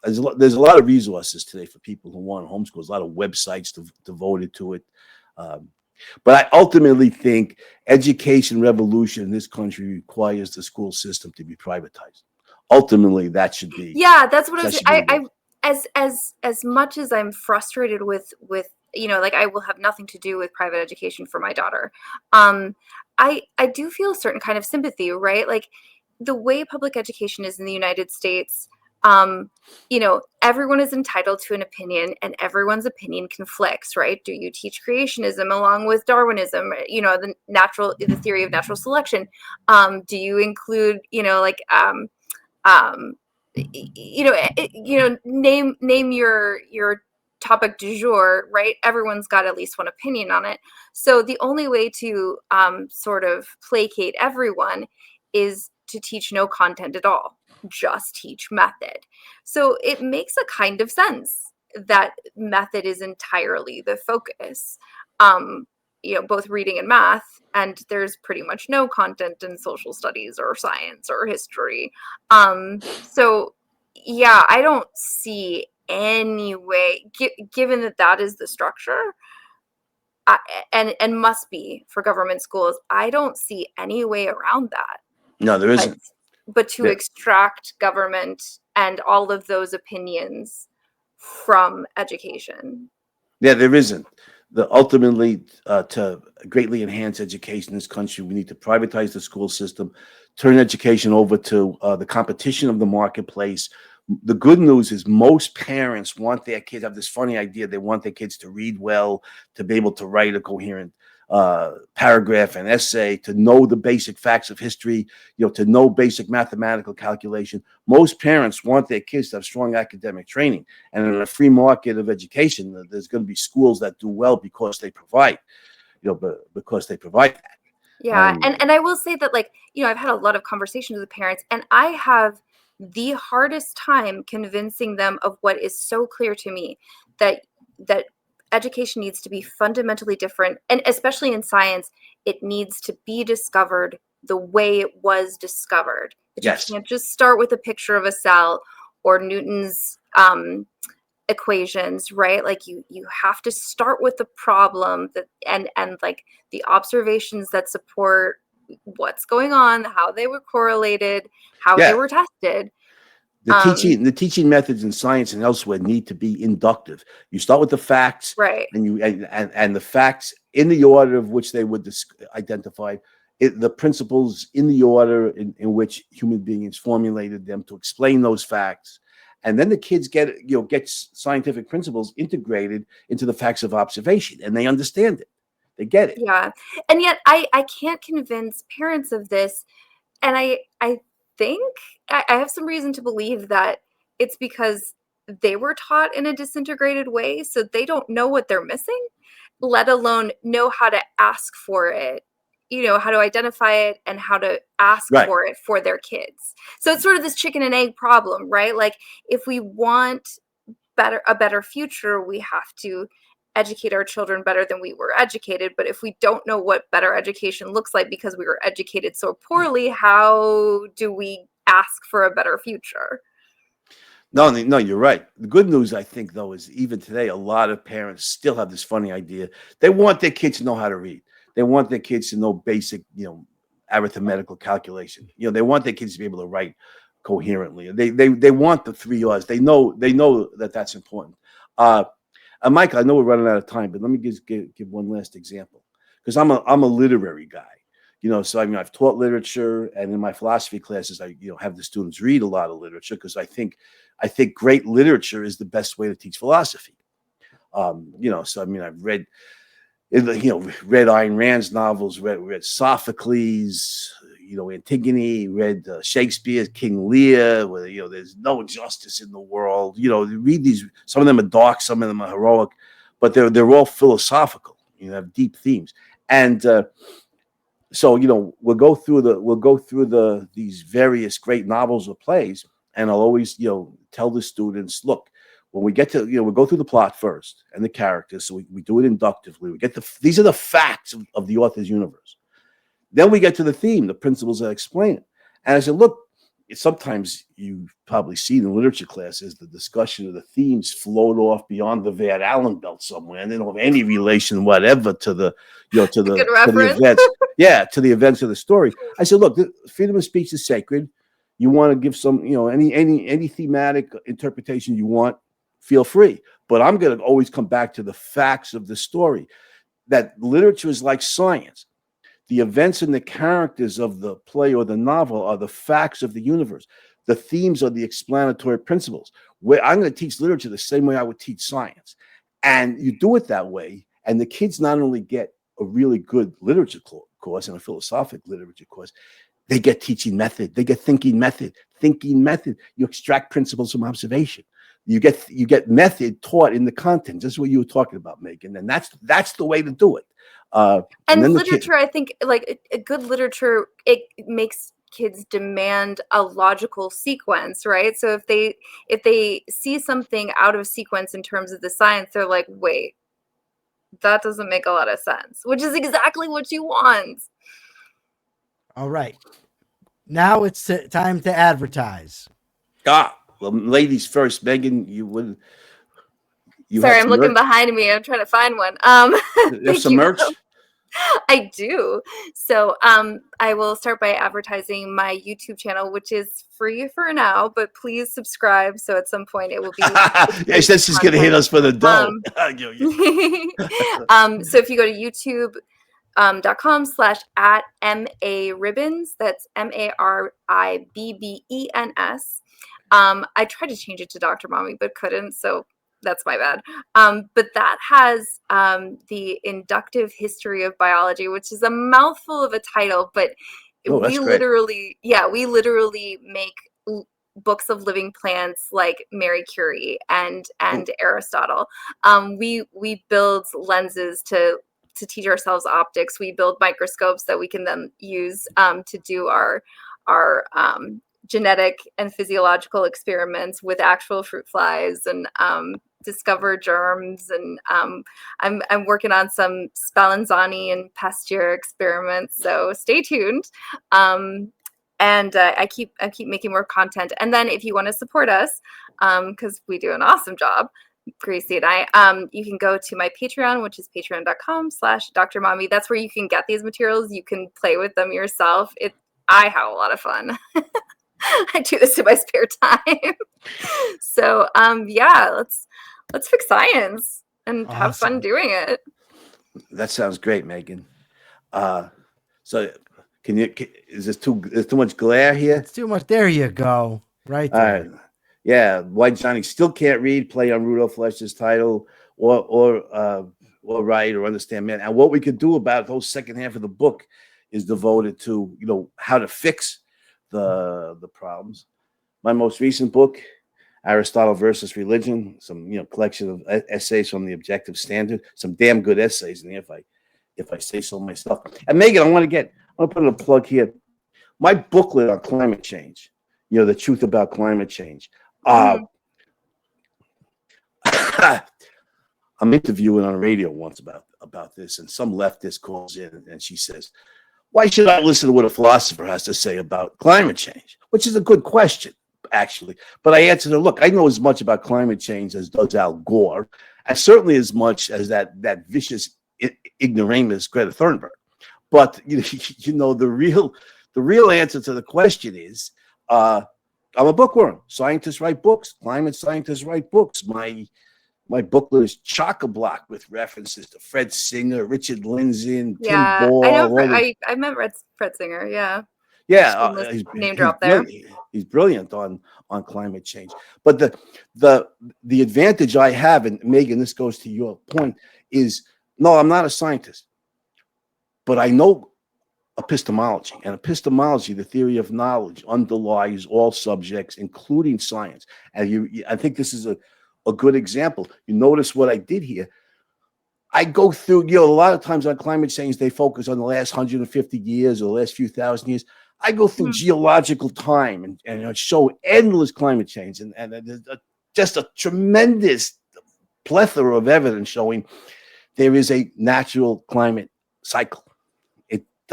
there's a lot of resources today for people who want to homeschool. There's a lot of websites devoted to it. But I ultimately think education revolution in this country requires the school system to be privatized. Ultimately, that should be. Yeah, that's what that should I be the I goal. as much as I'm frustrated with like, I will have nothing to do with private education for my daughter. I do feel a certain kind of sympathy, right? Like, the way public education is in the United States, everyone is entitled to an opinion, and everyone's opinion conflicts, right? Do you teach creationism along with Darwinism, the theory of natural selection? Do you include, um, name your topic du jour, right? Everyone's got at least one opinion on it. So the only way to sort of placate everyone is to teach no content at all, just teach method. So it makes a kind of sense that method is entirely the focus. Both reading and math, and there's pretty much no content in social studies or science or history. So yeah, I don't see any way, given that is the structure, and must be for government schools, I don't see any way around that. No, there isn't. But to Yeah. extract government and all of those opinions from education. Yeah, there isn't. Ultimately, to greatly enhance education in this country, we need to privatize the school system, turn education over to the competition of the marketplace. The good news is most parents want their kids, have this funny idea. They want their kids to read well, to be able to write a coherent paragraph and essay, to know the basic facts of history, to know basic mathematical calculation. Most parents want their kids to have strong academic training. And in a free market of education, there's going to be schools that do well because they provide, because they provide that. Yeah, and I will say that, like, I've had a lot of conversations with parents, and I have the hardest time convincing them of what is so clear to me, that that education needs to be fundamentally different, and especially in science, it needs to be discovered the way it was discovered. That Yes. you can't just start with a picture of a cell or Newton's equations, right? Like you have to start with the problem that and like the observations that support what's going on, how they were correlated, how they Yeah. were tested. The teaching methods in science and elsewhere need to be inductive. You start with the facts, Right. and you and the facts in the order of which they would identify the principles in the order in which human beings formulated them to explain those facts, and then the kids get scientific principles integrated into the facts of observation, and they understand it, they get it. Yeah, and yet I can't convince parents of this, and I think I have some reason to believe that it's because they were taught in a disintegrated way, so they don't know what they're missing, let alone know how to ask for it, how to identify it and how to ask Right. for it for their kids. So it's sort of this chicken and egg problem, right? Like if we want a better future, we have to educate our children better than we were educated. But if we don't know what better education looks like because we were educated so poorly, how do we ask for a better future? No, you're right. The good news, I think, though, is even today, a lot of parents still have this funny idea. They want their kids to know how to read. They want their kids to know basic, arithmetical calculation. They want their kids to be able to write coherently. They want the 3 R's. They know that that's important. Mike, I know we're running out of time, but let me give one last example, because I'm a literary guy. So I've taught literature, and in my philosophy classes, I have the students read a lot of literature because I think great literature is the best way to teach philosophy. So I've read Ayn Rand's novels, read Sophocles, Antigone, read Shakespeare, King Lear, where there's no justice in the world. Read these. Some of them are dark, some of them are heroic, but they're all philosophical. Have deep themes, and so we'll go through these various great novels or plays, and I'll always tell the students, look, when we get to we'll go through the plot first and the characters, so we do it inductively. We get these are the facts of the author's universe. Then we get to the theme, the principles that explain it. And I said, look, sometimes you've probably seen in literature classes the discussion of the themes float off beyond the Van Allen belt somewhere, and they don't have any relation whatever to the to the events. Yeah, to the events of the story. I said, look, the freedom of speech is sacred. You want to give some, any thematic interpretation you want, feel free. But I'm going to always come back to the facts of the story. That literature is like science. The events and the characters of the play or the novel are the facts of the universe. The themes are the explanatory principles. Where I'm going to teach literature the same way I would teach science. And you do it that way, and the kids not only get a really good literature course and a philosophic literature course, they get teaching method. They get thinking method. You extract principles from observation. You get method taught in the content. This is what you were talking about, Meghann, and that's the way to do it. And literature, I think, like a good literature, it makes kids demand a logical sequence, right? So if they see something out of sequence in terms of the science, they're like, wait, that doesn't make a lot of sense, which is exactly what you want. All right. Now it's time to advertise. Well, ladies first. Meghann, Sorry, I'm looking behind me. I'm trying to find one. There's some merch. I do. So I will start by advertising my YouTube channel, which is free for now, but please subscribe. So at some point it will be. Yeah, this is going to hit us for the dough. So if you go to youtube.com/@MA-Ribbens, that's MARIBBENS. I tried to change it to Dr. Mommy, but couldn't. So that's my bad. But that has the inductive history of biology, which is a mouthful of a title, but we literally make books of living plants like Mary Curie and Aristotle. We build lenses to teach ourselves optics. We build microscopes that we can then use to do our genetic and physiological experiments with actual fruit flies, and discover germs, and I'm working on some Spallanzani and Pasteur experiments. So stay tuned. And I keep making more content. And then if you want to support us, because we do an awesome job, Gracie and I, you can go to my Patreon, which is patreon.com/Dr. Mommy. That's where you can get these materials. You can play with them yourself. I have a lot of fun. I do this in my spare time. So yeah, let's fix science and have fun doing it. That sounds great, Meghann. So is this there's too much glare here? It's too much. There you go. Right there. All right. Yeah, why Johnny still can't read, play on Rudolph Fletcher's title, or write or understand man. And what we could do about the whole second half of the book is devoted to, you know, how to fix the problems. My most recent book, Aristotle versus Religion, some, you know, collection of essays from the Objective Standard, some damn good essays in there, if I say so myself. And Meghann, I want to put in a plug here. My booklet on climate change, you know, the truth about climate change. I'm interviewing on radio once about this, and some leftist calls in and she says, "Why should I listen to what a philosopher has to say about climate change?" Which is a good question, actually. But I answered her, "Look, I know as much about climate change as does Al Gore, and certainly as much as that vicious ignoramus Greta Thunberg. But you know, the real answer to the question is, I'm a bookworm. Scientists write books. Climate scientists write books. My booklet is chock-a-block with references to Fred Singer, Richard Lindzen, Tim Ball. I know. I met Fred Singer. Yeah. Yeah, name drop there. He's brilliant on climate change. But the advantage I have, and Meghann, this goes to your point, is no, I'm not a scientist, but I know epistemology, and epistemology, the theory of knowledge, underlies all subjects, including science. And I think this is a good example. You notice what I did here. I go through, a lot of times on climate change, they focus on the last 150 years or the last few thousand years. I go through geological time and show endless climate change, and just a tremendous plethora of evidence showing there is a natural climate cycle.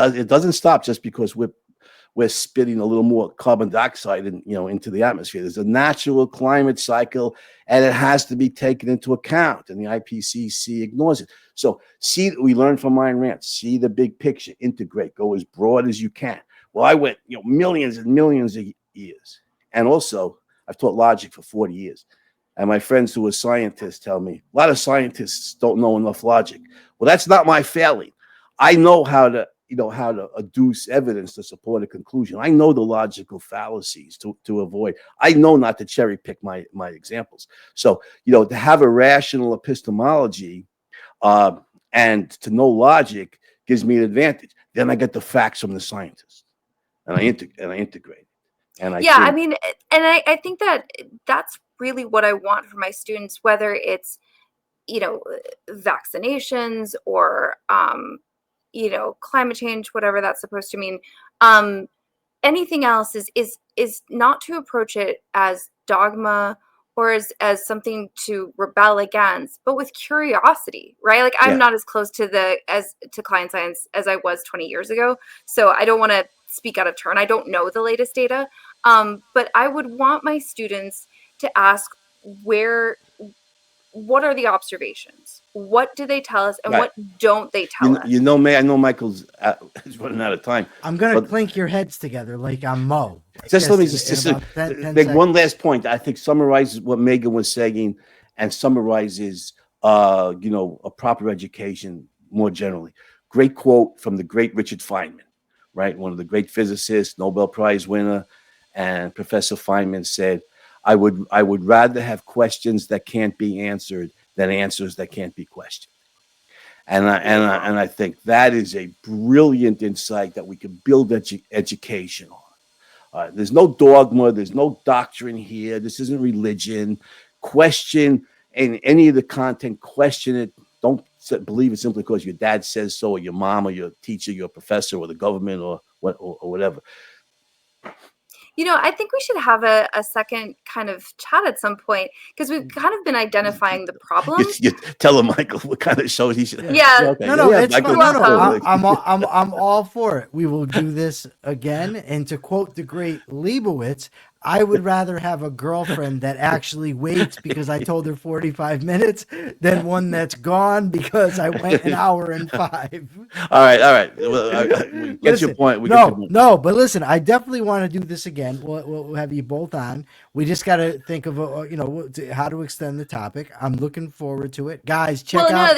It doesn't stop just because we're spitting a little more carbon dioxide into the atmosphere. There's a natural climate cycle, and it has to be taken into account, and the IPCC ignores it. So we learn from Ayn Rand, see the big picture, integrate, go as broad as you can. Well, I went millions and millions of years, and also I've taught logic for 40 years. And my friends who are scientists tell me a lot of scientists don't know enough logic. Well, that's not my failing. I know how to adduce evidence to support a conclusion. I know the logical fallacies to avoid. I know not to cherry pick my examples. So, to have a rational epistemology and to know logic gives me an advantage. Then I get the facts from the scientists, and I integrate. And I think that's really what I want for my students, whether it's vaccinations or climate change, whatever that's supposed to mean. Anything else is not to approach it as dogma or as something to rebel against, but with curiosity, right? Like I'm not as close to client science as I was 20 years ago. So I don't want to speak out of turn. I don't know the latest data. But I would want my students to ask what are the observations? What do they tell us, and what don't they tell us? I know Michael's running out of time. I'm going to clink your heads together like I'm Mo. Let me just make one last point. I think summarizes what Meghann was saying and summarizes, a proper education more generally. Great quote from the great Richard Feynman, right? One of the great physicists, Nobel Prize winner, and Professor Feynman said, I would rather have questions that can't be answered than answers that can't be questioned. And I think that is a brilliant insight that we can build education on. There's no dogma, there's no doctrine here. This isn't religion. Question any of the content. Question it. Don't believe it simply because your dad says so, or your mom, or your teacher, your professor, or the government, or whatever. I think we should have a second kind of chat at some point, because we've kind of been identifying the problems. You tell him, Michael, what kind of shows he should have. Yeah. Okay. No, it's Michael, fun. No, welcome. I'm all for it. We will do this again. And to quote the great Leibowitz, I would rather have a girlfriend that actually waits because I told her 45 minutes than one that's gone because I went an hour and 5. All right. Well, we get your point. No, but listen, I definitely want to do this again. We'll have you both on. We just got to think of how to extend the topic. I'm looking forward to it, guys. Check out.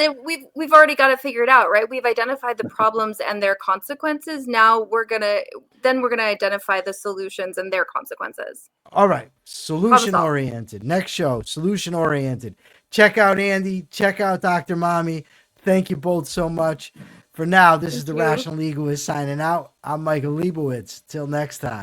We've already got it figured out, right? We've identified the problems and their consequences. Now we're gonna identify the solutions and their consequences. All right, solution oriented. Next show, solution oriented. Check out Andy. Check out Dr. Mommy. Thank you both so much. For now, this is the Rational Egoist signing out. I'm Michael Leibowitz. Till next time.